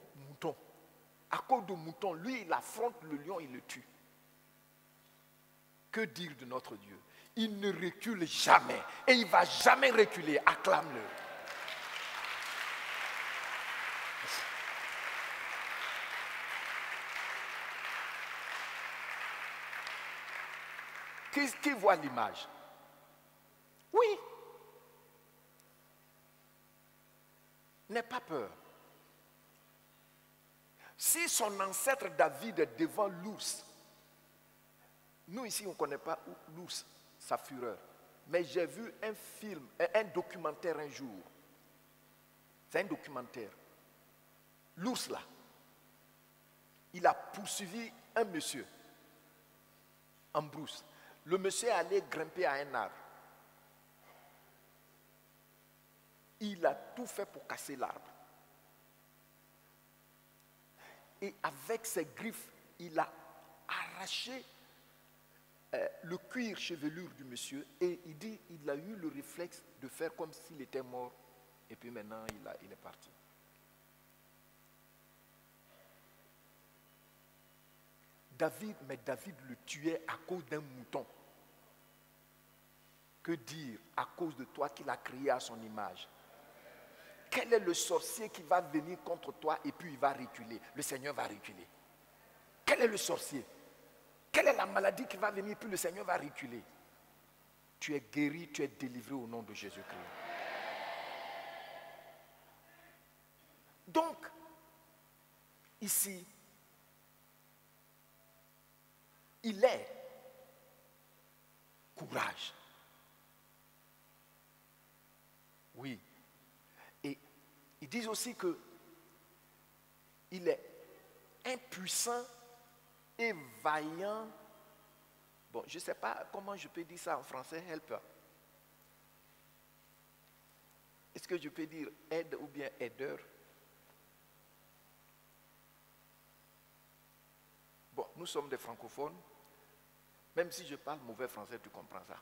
À cause de mouton, lui, il affronte le lion, il le tue. Que dire de notre Dieu? Il ne recule jamais. Et il ne va jamais reculer. Acclame-le. Qui voit l'image? Oui. N'aie pas peur. Si son ancêtre David est devant l'ours, nous ici on ne connaît pas l'ours, sa fureur, mais j'ai vu un film, un documentaire un jour. C'est un documentaire. L'ours là, il a poursuivi un monsieur en brousse. Le monsieur est allé grimper à un arbre. Il a tout fait pour casser l'arbre. Et avec ses griffes, il a arraché le cuir chevelure du monsieur. Et il dit il a eu le réflexe de faire comme s'il était mort. Et puis maintenant, il est parti. David le tuait à cause d'un mouton. Que dire à cause de toi qu'il a créé à son image? Quel est le sorcier qui va venir contre toi et puis il va reculer? Le Seigneur va reculer. Quel est le sorcier? Quelle est la maladie qui va venir et puis le Seigneur va reculer? Tu es guéri, tu es délivré au nom de Jésus-Christ. Donc, ici, il est courage. Oui. Et ils disent aussi que il est impuissant et vaillant. Bon, je ne sais pas comment je peux dire ça en français, helper. Est-ce Puisque je peux dire aide ou bien aideur. Bon, nous sommes des francophones. Même si je parle mauvais français, tu comprends ça.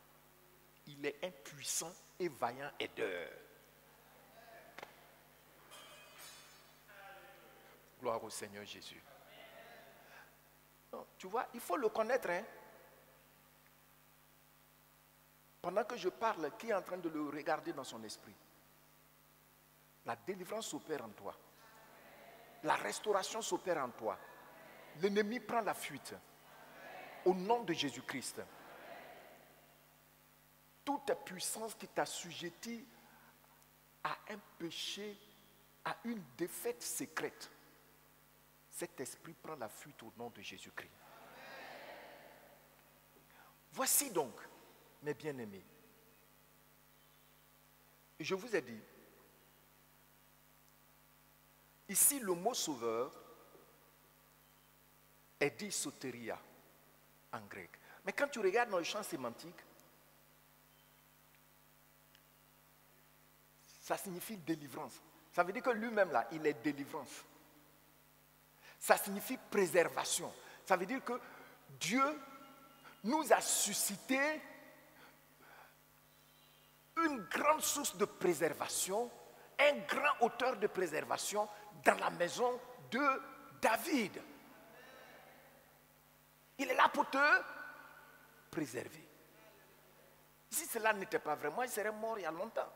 Il est un puissant et vaillant aideur. Gloire au Seigneur Jésus. Non, tu vois, il faut le connaître. Hein? Pendant que je parle, qui est en train de le regarder dans son esprit? La délivrance s'opère en toi. La restauration s'opère en toi. L'ennemi prend la fuite. Au nom de Jésus-Christ. Toute puissance qui t'assujettit à un péché, à une défaite secrète, cet esprit prend la fuite au nom de Jésus-Christ. Voici donc, mes bien-aimés, je vous ai dit, ici le mot sauveur est dit soteria en grec. Mais quand tu regardes dans le champ sémantique, ça signifie délivrance. Ça veut dire que lui-même là, il est délivrance. Ça signifie préservation. Ça veut dire que Dieu nous a suscité une grande source de préservation, un grand auteur de préservation dans la maison de David. Il est là pour te préserver. Si cela n'était pas vrai, moi il serait mort il y a longtemps.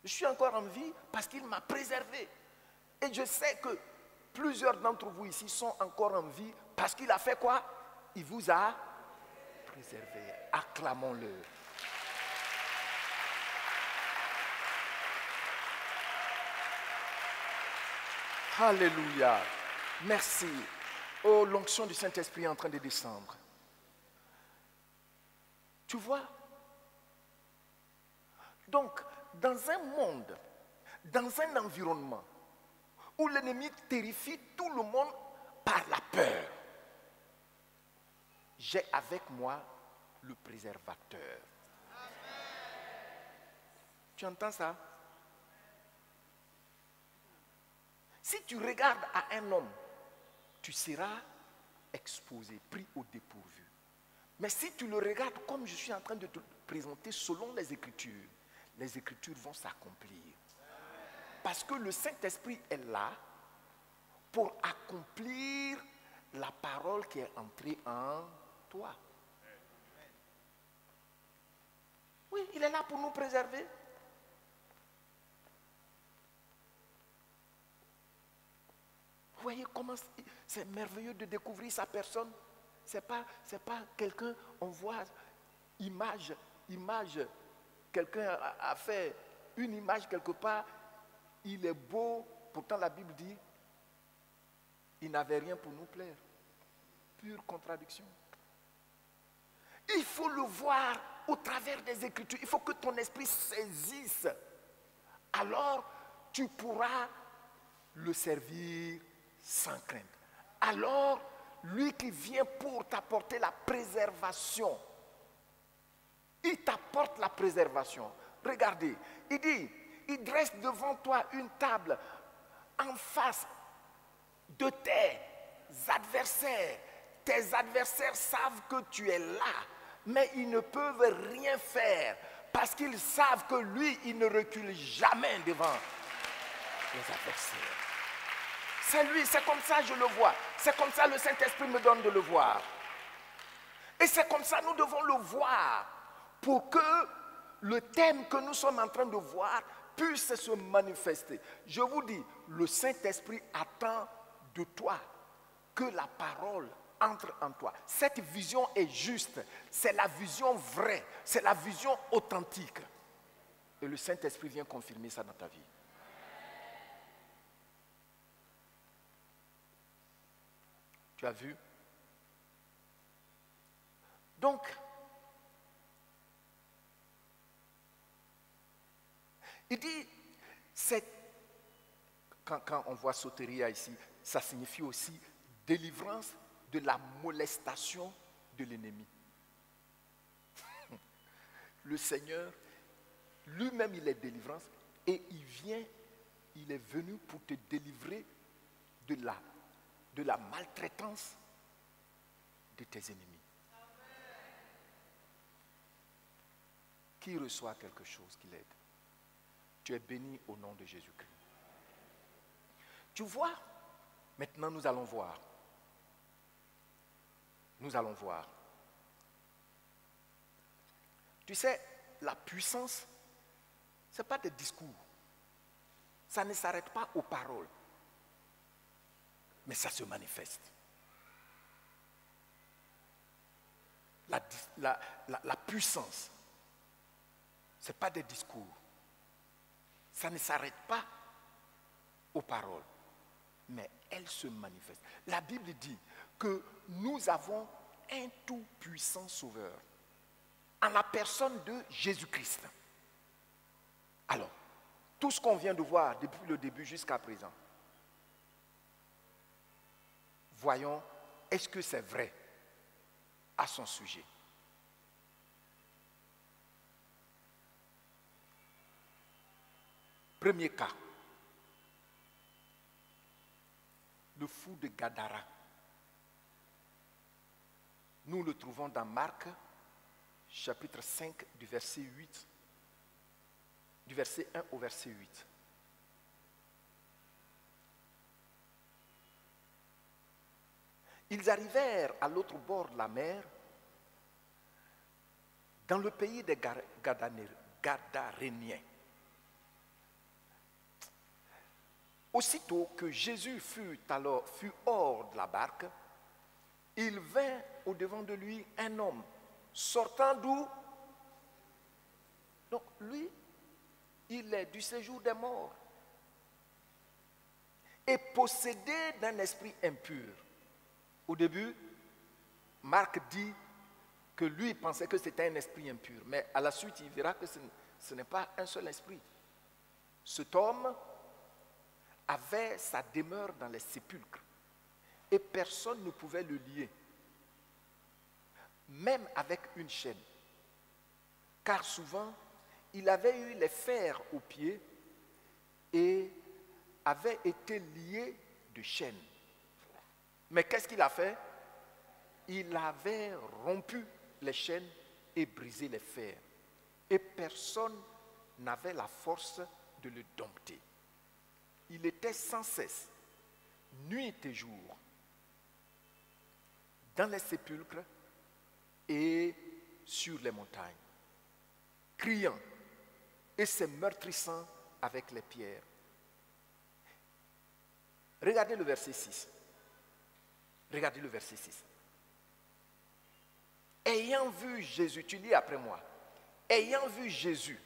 Je suis encore en vie parce qu'il m'a préservé. Et je sais que plusieurs d'entre vous ici sont encore en vie parce qu'il a fait quoi? Il vous a préservé. Acclamons-le. Alléluia. Merci. Oh, l'onction du Saint-Esprit est en train de descendre. Tu vois? Donc, dans un monde, dans un environnement où l'ennemi terrifie tout le monde par la peur, j'ai avec moi le préservateur. Tu entends ça? Si tu regardes à un homme, tu seras exposé, pris au dépourvu. Mais si tu le regardes comme je suis en train de te présenter selon les Écritures vont s'accomplir. Parce que le Saint-Esprit est là pour accomplir la parole qui est entrée en toi. Oui, il est là pour nous préserver. Vous voyez comment c'est merveilleux de découvrir sa personne. C'est pas quelqu'un, on voit image, quelqu'un a fait une image quelque part, il est beau, pourtant la Bible dit, il n'avait rien pour nous plaire. Pure contradiction. Il faut le voir au travers des Écritures, il faut que ton esprit saisisse. Alors, tu pourras le servir sans crainte. Alors, lui qui vient pour t'apporter la préservation, il t'apporte la préservation. Regardez, il dit, il dresse devant toi une table en face de tes adversaires. Tes adversaires savent que tu es là, mais ils ne peuvent rien faire parce qu'ils savent que lui, il ne recule jamais devant les adversaires. C'est lui, c'est comme ça je le vois. C'est comme ça le Saint-Esprit me donne de le voir. Et c'est comme ça nous devons le voir pour que le thème que nous sommes en train de voir puisse se manifester. Je vous dis, le Saint-Esprit attend de toi que la parole entre en toi. Cette vision est juste, c'est la vision vraie, c'est la vision authentique. Et le Saint-Esprit vient confirmer ça dans ta vie. Tu as vu? Donc, il dit, quand on voit soteria ici, ça signifie aussi délivrance de la molestation de l'ennemi. Le Seigneur, Lui-même, il est délivrance et il est venu pour te délivrer de la maltraitance de tes ennemis. Qui reçoit quelque chose qui l'aide? Tu es béni au nom de Jésus-Christ. Tu vois? Maintenant, nous allons voir. Nous allons voir. Tu sais, la puissance, ce n'est pas des discours. Ça ne s'arrête pas aux paroles. Mais ça se manifeste. La puissance, ce n'est pas des discours. Ça ne s'arrête pas aux paroles. Mais elle se manifeste. La Bible dit que nous avons un tout-puissant sauveur en la personne de Jésus-Christ. Alors, tout ce qu'on vient de voir depuis le début jusqu'à présent, voyons, est-ce que c'est vrai à son sujet? Premier cas, le fou de Gadara. Nous le trouvons dans Marc, chapitre 5, du verset 8, du verset 1 au verset 8. Ils arrivèrent à l'autre bord de la mer, dans le pays des Gadaréniens. Aussitôt que Jésus fut hors de la barque, il vint au-devant de lui un homme sortant d'où? Donc lui, il est du séjour des morts et possédé d'un esprit impur. Au début, Marc dit que lui pensait que c'était un esprit impur, mais à la suite, il verra que ce n'est pas un seul esprit. Cet homme avait sa demeure dans les sépulcres et personne ne pouvait le lier, même avec une chaîne, car souvent il avait eu les fers aux pieds et avait été lié de chaînes. Mais qu'est-ce qu'il a fait? Il avait rompu les chaînes et brisé les fers, et personne n'avait la force de le dompter. Il était sans cesse, nuit et jour, dans les sépulcres et sur les montagnes, criant et se meurtrissant avec les pierres. Regardez le verset 6. Regardez le verset 6. Ayant vu Jésus, tu lis après moi, ayant vu Jésus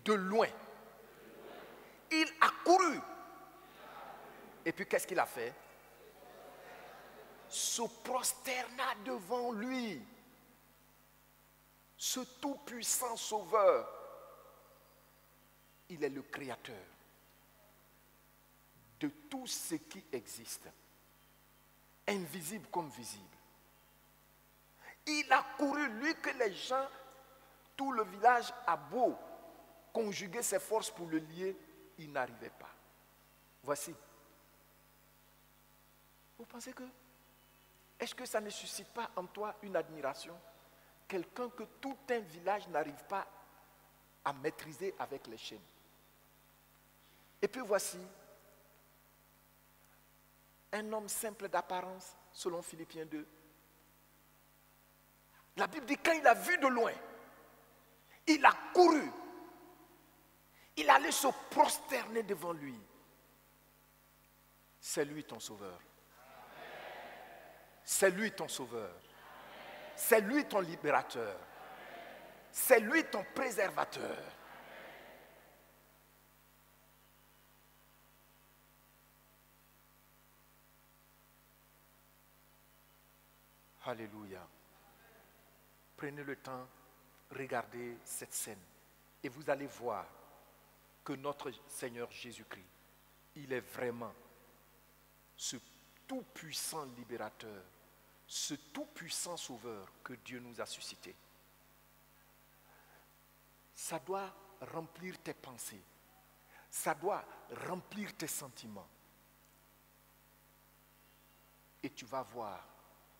de loin, il a couru. Et puis qu'est-ce qu'il a fait? Se prosterna devant lui. Ce tout-puissant sauveur, il est le créateur de tout ce qui existe, invisible comme visible. Il a couru, lui que les gens, tout le village a beau conjuguer ses forces pour le lier, il n'arrivait pas. Voici. Vous pensez que, est-ce que ça ne suscite pas en toi une admiration? Quelqu'un que tout un village n'arrive pas à maîtriser avec les chaînes. Et puis voici un homme simple d'apparence, selon Philippiens 2. La Bible dit quand il a vu de loin, il a couru. Il allait se prosterner devant lui. C'est lui ton sauveur. C'est lui ton sauveur. C'est lui ton libérateur. C'est lui ton préservateur. Alléluia. Prenez le temps, regardez cette scène et vous allez voir que notre Seigneur Jésus-Christ, il est vraiment ce tout-puissant libérateur, ce tout-puissant sauveur que Dieu nous a suscité. ça doit remplir tes pensées. Ça doit remplir tes sentiments. Et tu vas voir,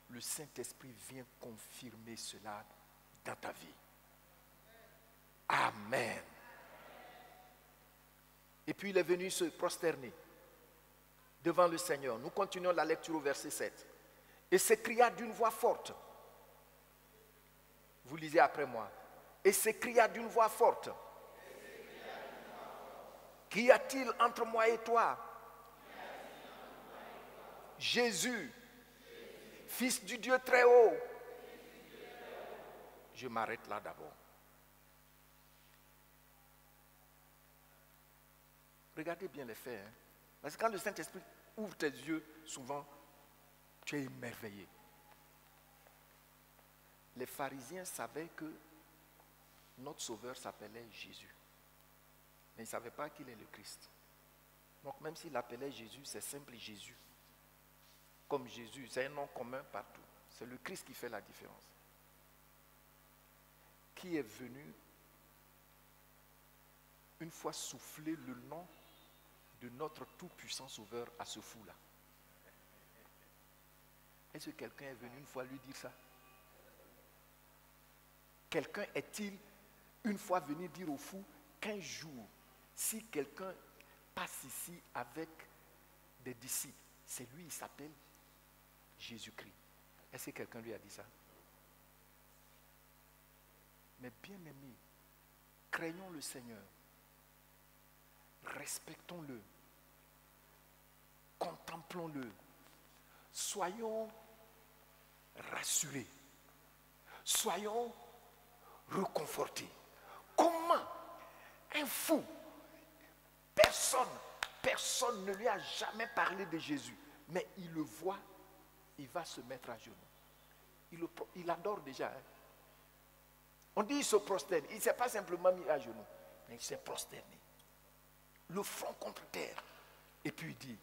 le Saint-Esprit vient confirmer cela dans ta vie. Amen. Et puis il est venu se prosterner devant le Seigneur. Nous continuons la lecture au verset 7. Et s'écria d'une voix forte. Vous lisez après moi. Et s'écria d'une voix forte. Qu'y a-t-il entre moi et toi? Jésus, Fils du Dieu très haut. Je m'arrête là d'abord. Regardez bien les faits. Hein? Parce que quand le Saint-Esprit ouvre tes yeux, souvent, tu es émerveillé. Les pharisiens savaient que notre Sauveur s'appelait Jésus. Mais ils ne savaient pas qu'il est le Christ. Donc même s'il l'appelait Jésus, c'est simple Jésus. Comme Jésus, c'est un nom commun partout. C'est le Christ qui fait la différence. Qui est venu une fois souffler le nom de notre tout-puissant Sauveur à ce fou-là? Est-ce que quelqu'un est venu une fois lui dire ça? Quelqu'un est-il une fois venu dire au fou qu'un jour, si quelqu'un passe ici avec des disciples, c'est lui, il s'appelle Jésus-Christ. Est-ce que quelqu'un lui a dit ça? Mais bien aimé, craignons le Seigneur, respectons-le, contemplons-le, soyons rassurés, soyons reconfortés. Comment un fou, personne ne lui a jamais parlé de Jésus, mais il le voit, il va se mettre à genoux. Il adore déjà. Hein? On dit il se prosterne. Il ne s'est pas simplement mis à genoux, mais il s'est prosterné. Le front contre terre. Et puis il dit,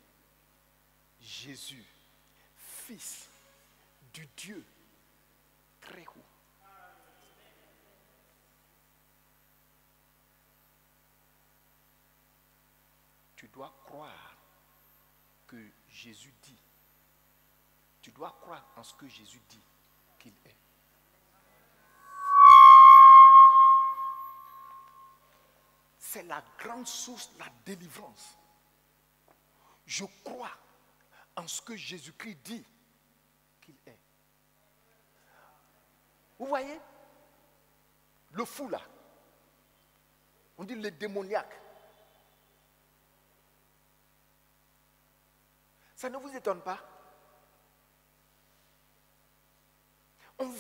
Jésus, Fils du Dieu très haut. Tu dois croire que Jésus dit. Tu dois croire en ce que Jésus dit qu'il est. C'est la grande source de la délivrance. Je crois en ce que Jésus-Christ dit qu'il est. Vous voyez? Le fou là. On dit le démoniaque. Ça ne vous étonne pas? On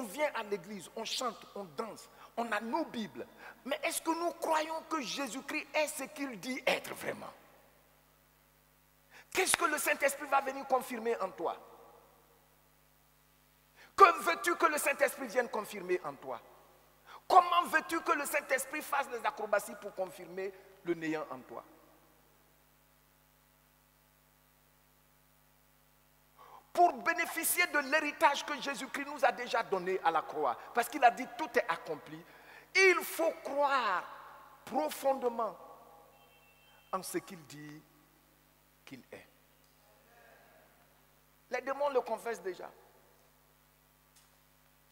vient à l'église, on chante, on danse, on a nos Bibles. Mais est-ce que nous croyons que Jésus-Christ est ce qu'il dit être vraiment? Qu'est-ce que le Saint-Esprit va venir confirmer en toi? Que veux-tu que le Saint-Esprit vienne confirmer en toi? Comment veux-tu que le Saint-Esprit fasse des acrobaties pour confirmer le néant en toi? Pour bénéficier de l'héritage que Jésus-Christ nous a déjà donné à la croix. Parce qu'il a dit tout est accompli. Il faut croire profondément en ce qu'il dit qu'il est. Les démons le confessent déjà.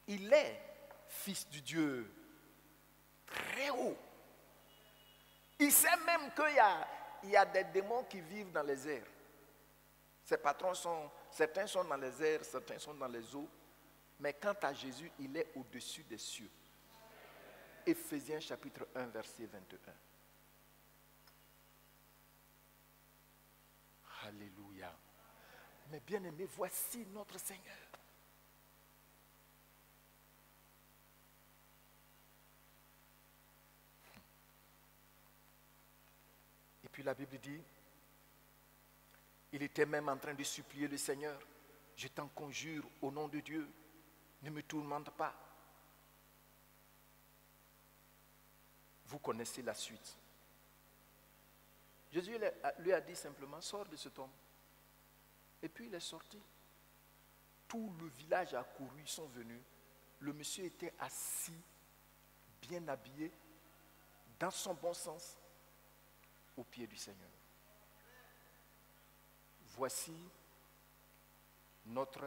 Il est Fils du Dieu très haut. Il sait même qu'il y a des démons qui vivent dans les airs. Ses patrons certains sont dans les airs, certains sont dans les eaux. Mais quant à Jésus, il est au-dessus des cieux. Éphésiens chapitre 1, verset 21. Alléluia. Mais bien aimé, voici notre Seigneur. Et puis la Bible dit, il était même en train de supplier le Seigneur. Je t'en conjure au nom de Dieu, ne me tourmente pas. Vous connaissez la suite. Jésus lui a dit simplement, sors de cet homme. Et puis il est sorti. Tout le village a couru, ils sont venus. Le monsieur était assis, bien habillé, dans son bon sens aux pieds du Seigneur. Voici notre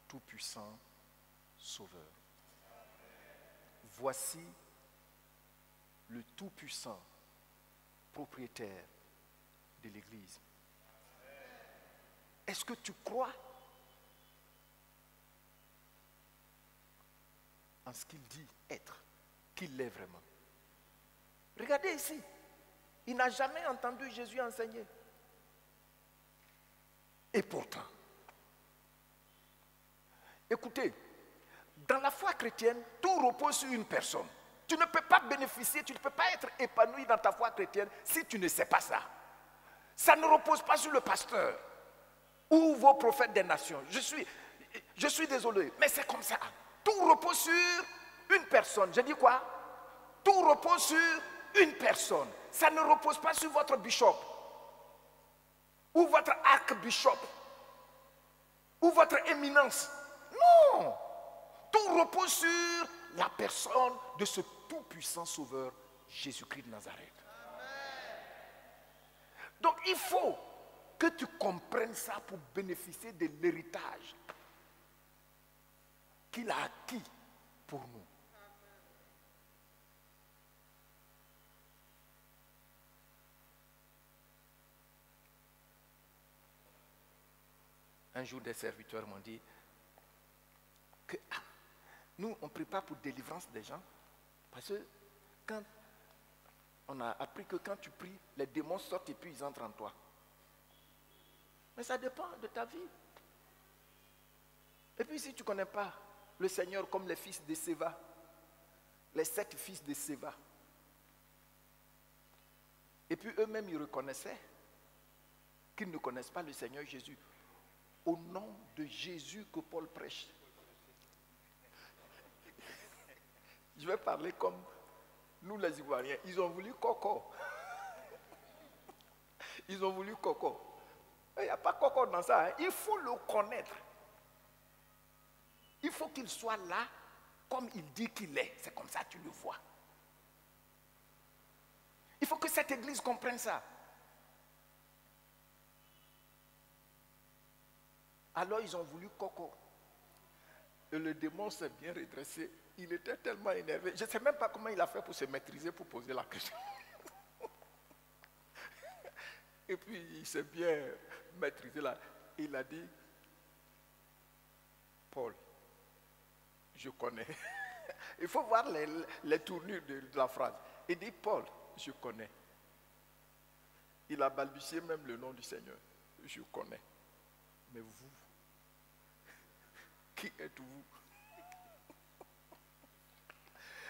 tout-puissant Sauveur. Voici le tout-puissant propriétaire de l'Église. Est-ce que tu crois en ce qu'il dit être, qu'il l'est vraiment? Regardez ici, il n'a jamais entendu Jésus enseigner. Et pourtant, écoutez, dans la foi chrétienne, tout repose sur une personne. Tu ne peux pas bénéficier, tu ne peux pas être épanoui dans ta foi chrétienne si tu ne sais pas ça. Ça ne repose pas sur le pasteur ou vos prophètes des nations. Je suis désolé, mais c'est comme ça. Tout repose sur une personne. Je dis quoi? Tout repose sur une personne. Ça ne repose pas sur votre bishop ou votre archbishop ou votre éminence. Non! Tout repose sur la personne de ce tout-puissant Sauveur, Jésus-Christ de Nazareth. Donc il faut que tu comprennes ça pour bénéficier de l'héritage qu'il a acquis pour nous. Un jour, des serviteurs m'ont dit que nous, on ne prie pas pour délivrance des gens. Parce que quand on a appris que quand tu pries, les démons sortent et puis ils entrent en toi. Mais ça dépend de ta vie. Et puis si tu ne connais pas le Seigneur comme les fils de Séva, les 7 fils de Séva, et puis eux-mêmes ils reconnaissaient qu'ils ne connaissent pas le Seigneur Jésus. Au nom de Jésus que Paul prêche. Je vais parler comme nous les Ivoiriens. Ils ont voulu coco. Ils ont voulu coco. Il n'y a pas coco dans ça. Hein. Il faut le connaître. Il faut qu'il soit là comme il dit qu'il est. C'est comme ça que tu le vois. Il faut que cette église comprenne ça. Alors ils ont voulu coco. Et le démon s'est bien redressé. Il était tellement énervé. Je ne sais même pas comment il a fait pour se maîtriser, pour poser la question. Et puis il s'est bien maîtrisé là. Il a dit, Paul, je connais. Il faut voir les tournures de la phrase. Il dit, Paul, je connais. Il a balbutié même le nom du Seigneur. Je connais. Mais vous, qui êtes-vous?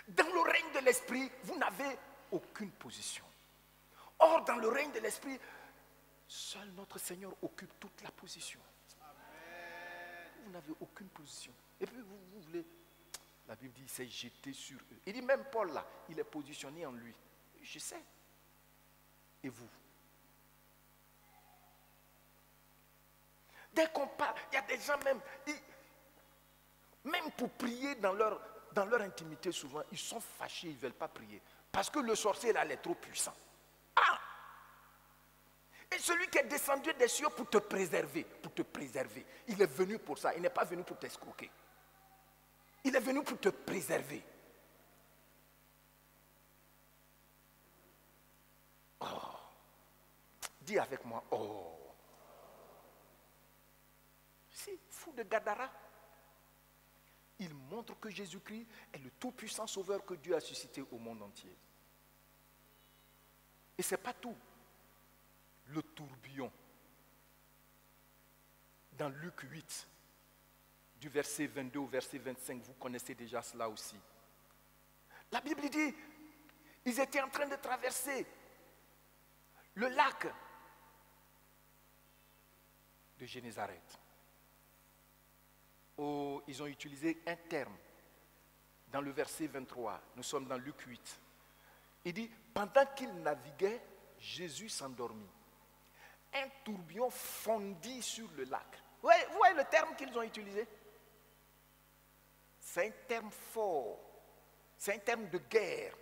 Dans le règne de l'esprit, vous n'avez aucune position. Or, dans le règne de l'esprit, seul notre Seigneur occupe toute la position. Amen. Vous n'avez aucune position. Et puis vous voulez, la Bible dit, il s'est jeté sur eux. Il dit même Paul là, il est positionné en lui. Je sais. Et vous? Dès qu'on parle, il y a des gens même pour prier dans leur intimité, souvent, ils sont fâchés, ils ne veulent pas prier. Parce que le sorcier, là, il est trop puissant. Ah! Et celui qui est descendu des cieux pour te préserver, il est venu pour ça. Il n'est pas venu pour t'escroquer. Il est venu pour te préserver. Oh! Dis avec moi, oh! Si, fou de Gadara. Il montre que Jésus-Christ est le tout-puissant sauveur que Dieu a suscité au monde entier. Et ce n'est pas tout. Le tourbillon. Dans Luc 8, du verset 22 au verset 25, vous connaissez déjà cela aussi. La Bible dit, ils étaient en train de traverser le lac de Génézareth. Oh, ils ont utilisé un terme dans le verset 23. Nous sommes dans Luc 8. Il dit, pendant qu'ils naviguaient, Jésus s'endormit. Un tourbillon fondit sur le lac. Vous voyez le terme qu'ils ont utilisé? C'est un terme fort. C'est un terme de guerre.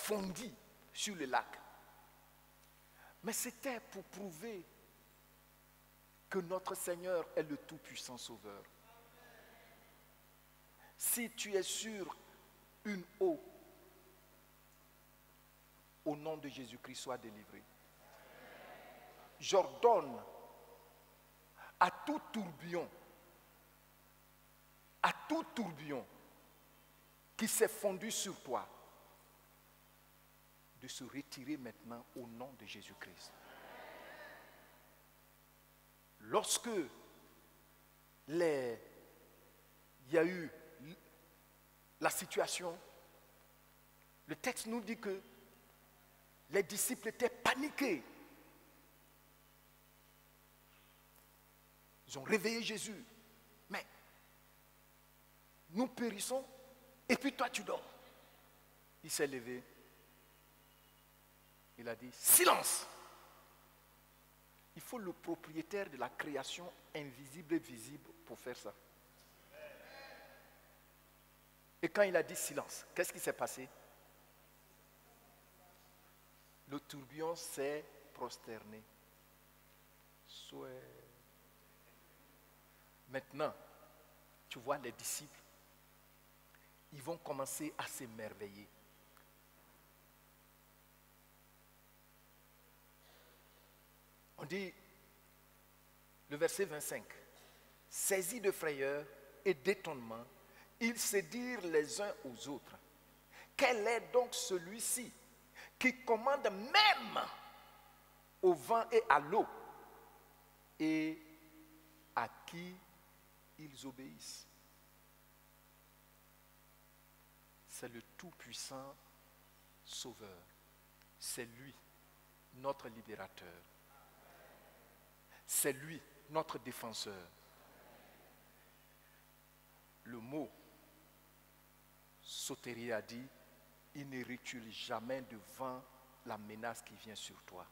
fondit sur le lac. Mais c'était pour prouver que notre Seigneur est le tout-puissant Sauveur. Si tu es sur une eau, au nom de Jésus-Christ, sois délivré. J'ordonne à tout tourbillon qui s'est fondu sur toi, de se retirer maintenant au nom de Jésus-Christ. Lorsque il y a eu la situation, le texte nous dit que les disciples étaient paniqués. Ils ont réveillé Jésus. Mais nous périssons et puis toi tu dors. Il s'est levé. Il a dit, silence! Il faut le propriétaire de la création invisible et visible pour faire ça. Et quand il a dit silence, qu'est-ce qui s'est passé? Le tourbillon s'est prosterné. Souhait. Maintenant, tu vois les disciples, ils vont commencer à s'émerveiller. On dit, le verset 25, saisis de frayeur et d'étonnement, ils se dirent les uns aux autres, quel est donc celui-ci qui commande même au vent et à l'eau et à qui ils obéissent? C'est le tout-puissant Sauveur. C'est lui, notre libérateur. C'est lui, notre défenseur. Le mot sotérie a dit, il ne recule jamais devant la menace qui vient sur toi.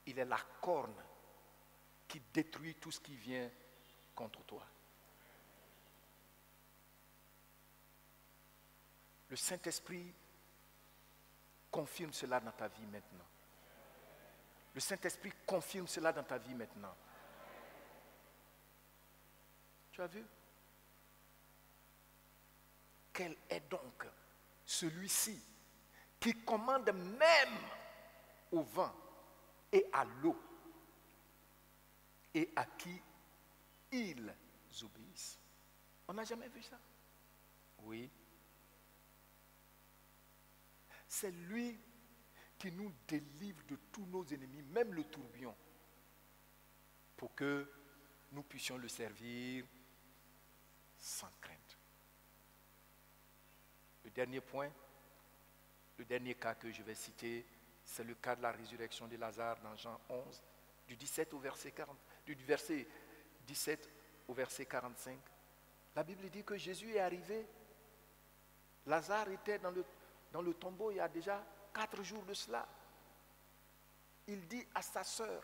Il est la corne qui détruit tout ce qui vient contre toi. Le Saint-Esprit confirme cela dans ta vie maintenant. Le Saint-Esprit confirme cela dans ta vie maintenant. Tu as vu? Quel est donc celui-ci qui commande même au vent et à l'eau et à qui ils obéissent? On n'a jamais vu ça? Oui. C'est lui qui nous délivre de tous nos ennemis, même le tourbillon, pour que nous puissions le servir sans crainte. Le dernier point, le dernier cas que je vais citer, c'est le cas de la résurrection de Lazare dans Jean 11, du verset 17 au verset 45. La Bible dit que Jésus est arrivé. Lazare était dans le tombeau il y a déjà 4 jours de cela. Il dit à sa sœur,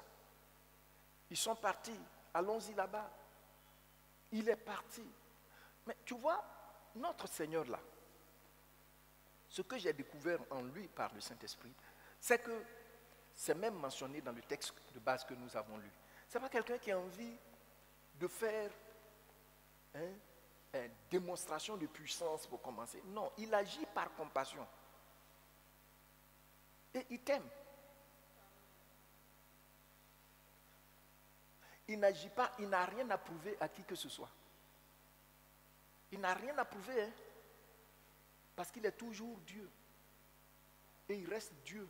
ils sont partis, allons-y là-bas. Il est parti. Mais tu vois, notre Seigneur là, ce que j'ai découvert en lui par le Saint-Esprit, c'est que c'est même mentionné dans le texte de base que nous avons lu. Ce n'est pas quelqu'un qui a envie de faire une démonstration de puissance pour commencer. Non, il agit par compassion. Et il t'aime. Il n'agit pas, il n'a rien à prouver à qui que ce soit. Il n'a rien à prouver, hein, parce qu'il est toujours Dieu. Et il reste Dieu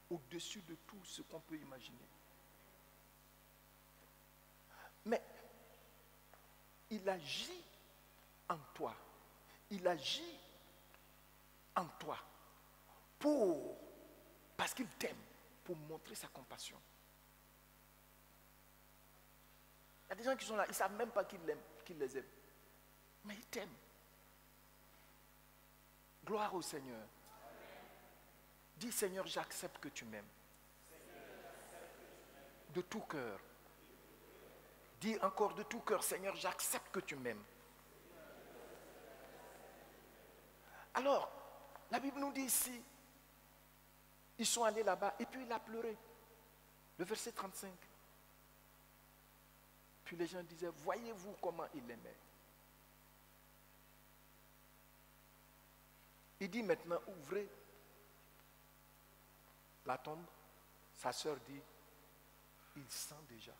au-dessus de tout ce qu'on peut imaginer. Mais il agit en toi. Il agit en toi parce qu'il t'aime, pour montrer sa compassion. Il y a des gens qui sont là, ils ne savent même pas qu'il les aime. Mais il t'aime. Gloire au Seigneur. Dis, Seigneur, j'accepte que tu m'aimes. De tout cœur. Dis encore de tout cœur, Seigneur, j'accepte que tu m'aimes. Alors, la Bible nous dit ici, ils sont allés là-bas et puis il a pleuré. Le verset 35. Puis les gens disaient, voyez-vous comment il aimait. Il dit maintenant, ouvrez la tombe. Sa sœur dit, il sent déjà.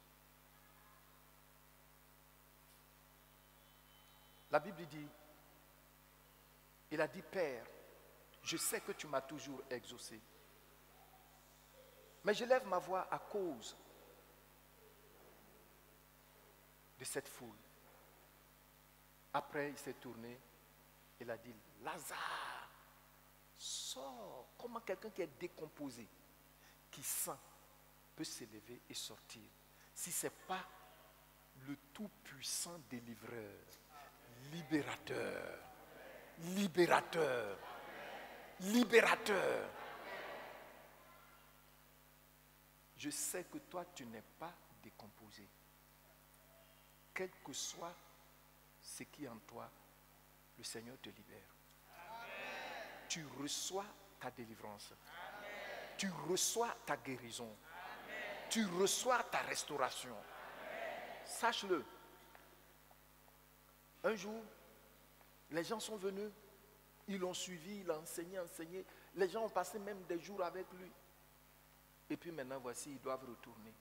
La Bible dit, il a dit, Père, je sais que tu m'as toujours exaucé. Mais je lève ma voix à cause de cette foule. Après, il s'est tourné, il a dit, Lazare, sors. Comment quelqu'un qui est décomposé, qui sent, peut s'élever et sortir, si ce n'est pas le tout-puissant délivreur, libérateur, libérateur, libérateur. Je sais que toi, tu n'es pas décomposé. Quel que soit ce qui est en toi, le Seigneur te libère. Amen. Tu reçois ta délivrance. Amen. Tu reçois ta guérison. Amen. Tu reçois ta restauration. Amen. Sache-le. Un jour, les gens sont venus, ils l'ont suivi, il a enseigné. Les gens ont passé même des jours avec lui. Et puis maintenant, voici, ils doivent retourner.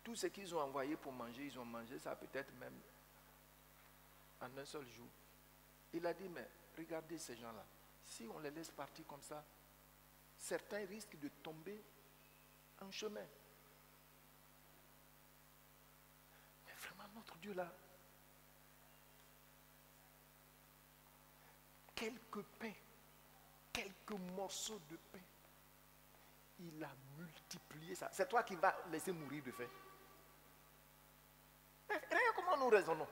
Tout ce qu'ils ont envoyé pour manger, ils ont mangé ça peut-être même en un seul jour. Il a dit, mais regardez ces gens-là. Si on les laisse partir comme ça, certains risquent de tomber en chemin. Mais vraiment, notre Dieu là, quelques pains, quelques morceaux de pain, il a multiplié ça. C'est toi qui vas laisser mourir de faim. Regarde comment nous raisonnons.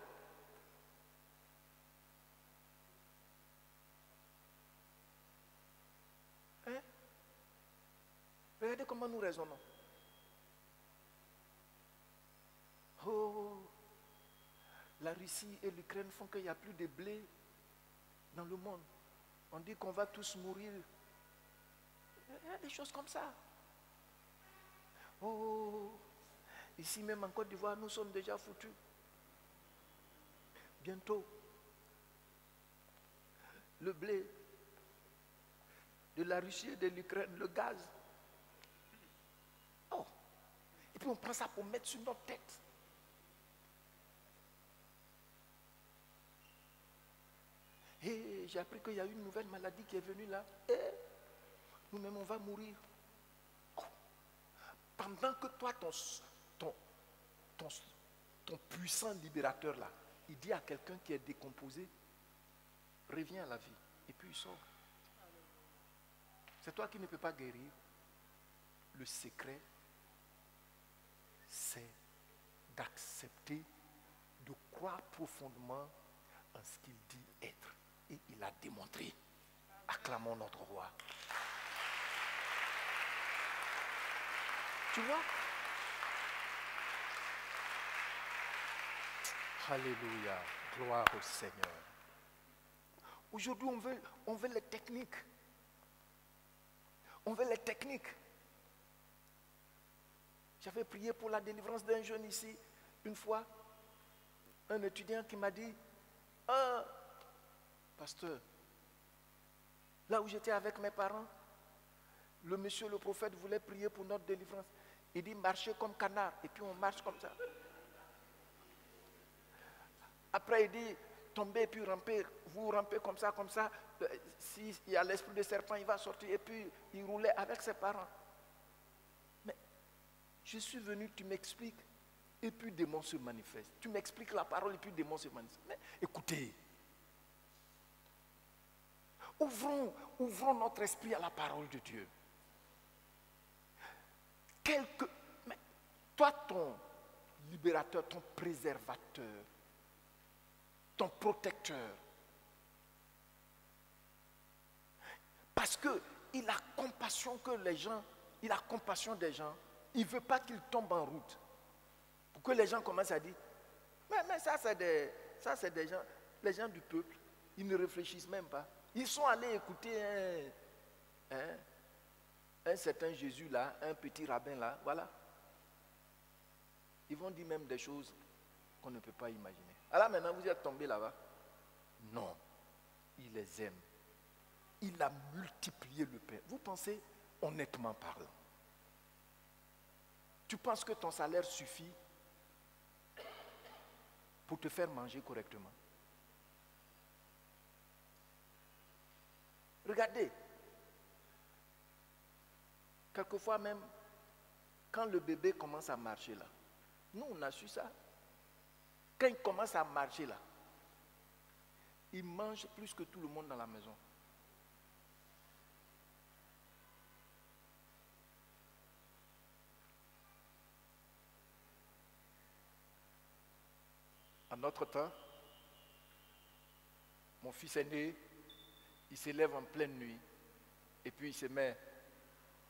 Hein? Regardez comment nous raisonnons. Oh, la Russie et l'Ukraine font qu'il n'y a plus de blé dans le monde. On dit qu'on va tous mourir. Il y a des choses comme ça. Oh, ici même en Côte d'Ivoire, nous sommes déjà foutus. Bientôt, le blé de la Russie et de l'Ukraine, le gaz. Oh, et puis on prend ça pour mettre sur notre tête. Et j'ai appris qu'il y a une nouvelle maladie qui est venue là. Et nous-mêmes, on va mourir. Oh. Pendant que toi, ton puissant libérateur là, il dit à quelqu'un qui est décomposé, reviens à la vie. Et puis il sort. C'est toi qui ne peux pas guérir. Le secret, c'est d'accepter, de croire profondément en ce qu'il dit être. Et il a démontré. Acclamons notre roi. Tu vois? Alléluia. Gloire au Seigneur. Aujourd'hui, on veut les techniques. On veut les techniques. J'avais prié pour la délivrance d'un jeune ici, une fois. Un étudiant qui m'a dit, ah, pasteur, là où j'étais avec mes parents, le monsieur, le prophète voulait prier pour notre délivrance. Il dit, marchez comme canard. Et puis on marche comme ça. Après, il dit, tombez et puis rampez. Vous rampez comme ça, comme ça. S'il y a l'esprit de serpent, il va sortir. Et puis, il roulait avec ses parents. Mais, je suis venu, tu m'expliques. Et puis, démon se manifeste. Tu m'expliques la parole et puis démon se manifeste. Mais, écoutez. Ouvrons notre esprit à la parole de Dieu. Mais, toi, ton libérateur, ton préservateur, ton protecteur. Parce qu'il a compassion que les gens, il a compassion des gens. Il ne veut pas qu'ils tombent en route. Pour que les gens commencent à dire, mais ça c'est des gens, les gens du peuple. Ils ne réfléchissent même pas. Ils sont allés écouter un certain Jésus là, un petit rabbin là, voilà. Ils vont dire même des choses qu'on ne peut pas imaginer. Alors maintenant, vous êtes tombés là-bas. Non, il les aime. Il a multiplié le pain. Vous pensez, honnêtement parlant, tu penses que ton salaire suffit pour te faire manger correctement? Regardez, quelquefois même, quand le bébé commence à marcher là, nous on a su ça. Quand il commence à marcher là, il mange plus que tout le monde dans la maison. En notre temps, mon fils aîné, il s'élève en pleine nuit et puis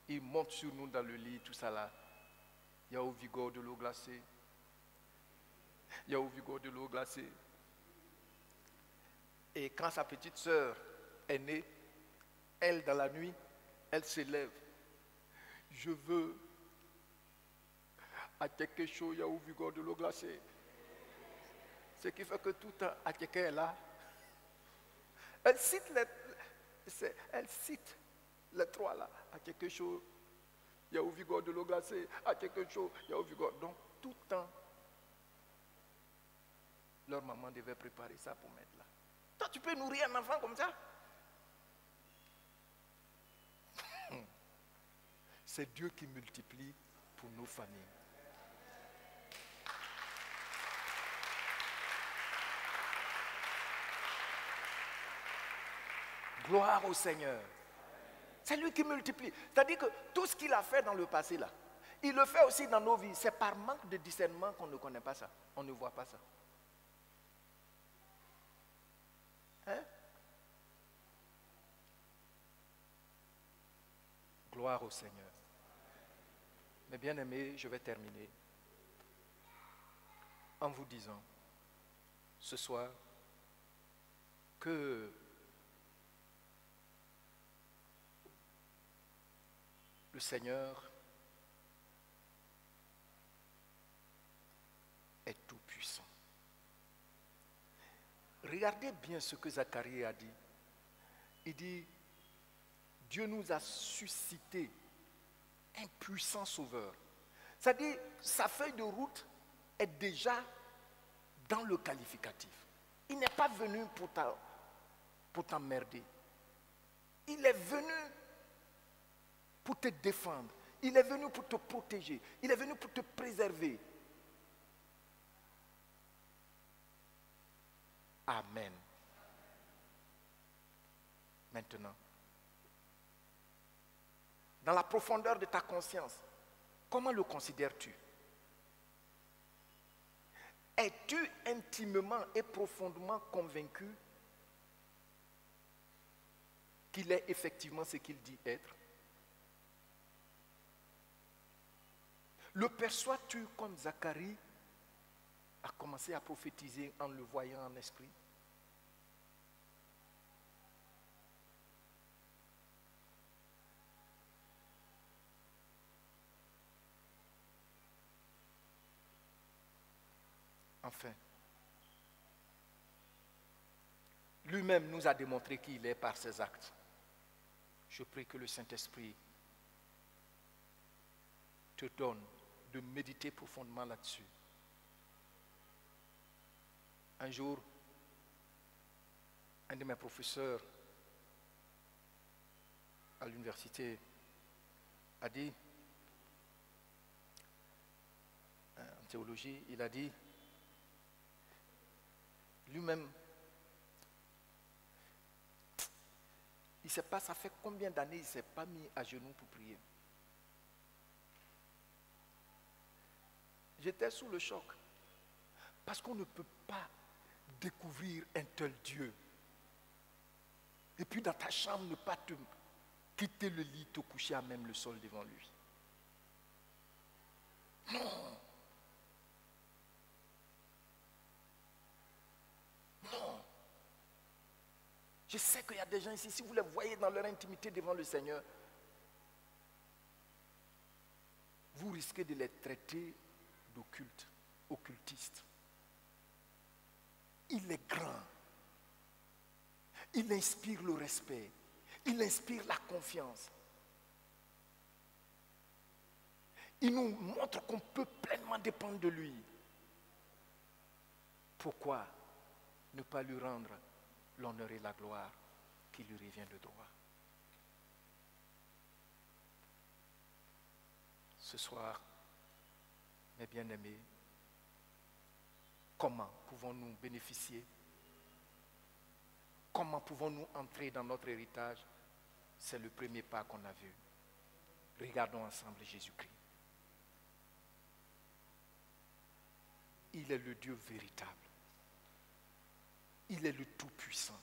il monte sur nous dans le lit, tout ça là. Il y a au Vigo de l'eau glacée. Il y a au Vigo de l'eau glacée. Et quand sa petite sœur est née, elle dans la nuit, elle s'élève. Je veux à quelque chose, il y a au Vigo de l'eau glacée. Ce qui fait que tout le temps, à quelqu'un est là. Elle cite les trois là. À quelque chose, il y a au Vigo de l'eau glacée. À quelque chose, il y a au Vigo. Donc, tout le temps, leur maman devait préparer ça pour mettre là. Toi, tu peux nourrir un enfant comme ça? C'est Dieu qui multiplie pour nos familles. Gloire au Seigneur. C'est lui qui multiplie. C'est-à-dire que tout ce qu'il a fait dans le passé là, il le fait aussi dans nos vies. C'est par manque de discernement qu'on ne connaît pas ça. On ne voit pas ça. Hein? Gloire au Seigneur. Mes bien-aimés, je vais terminer en vous disant ce soir que le Seigneur est tout puissant. Regardez bien ce que Zacharie a dit. Il dit, Dieu nous a suscité un puissant sauveur. C'est-à-dire, sa feuille de route est déjà dans le qualificatif. Il n'est pas venu pour t'emmerder. Il est venu pour te défendre. Il est venu pour te protéger. Il est venu pour te préserver. Amen. Maintenant, dans la profondeur de ta conscience, comment le considères-tu? Es-tu intimement et profondément convaincu qu'il est effectivement ce qu'il dit être? Le perçois-tu comme Zacharie a commencé à prophétiser en le voyant en esprit? Enfin, lui-même nous a démontré qui il est par ses actes. Je prie que le Saint-Esprit te donne de méditer profondément là-dessus. Un jour, un de mes professeurs à l'université a dit, en théologie, il a dit, lui-même, il ne sait pas, ça fait combien d'années il ne s'est pas mis à genoux pour prier. J'étais sous le choc. Parce qu'on ne peut pas découvrir un tel Dieu. Et puis dans ta chambre, ne pas te quitter le lit, te coucher à même le sol devant lui. Non. Non. Je sais qu'il y a des gens ici, si vous les voyez dans leur intimité devant le Seigneur, vous risquez de les traiter d'occultes, occultistes. Il est grand. Il inspire le respect. Il inspire la confiance. Il nous montre qu'on peut pleinement dépendre de lui. Pourquoi ne pas lui rendre l'honneur et la gloire qui lui revient de droit? Ce soir, mes bien-aimés, comment pouvons-nous bénéficier? Comment pouvons-nous entrer dans notre héritage? C'est le premier pas qu'on a vu. Regardons ensemble Jésus-Christ. Il est le Dieu véritable. Il est le Tout-Puissant.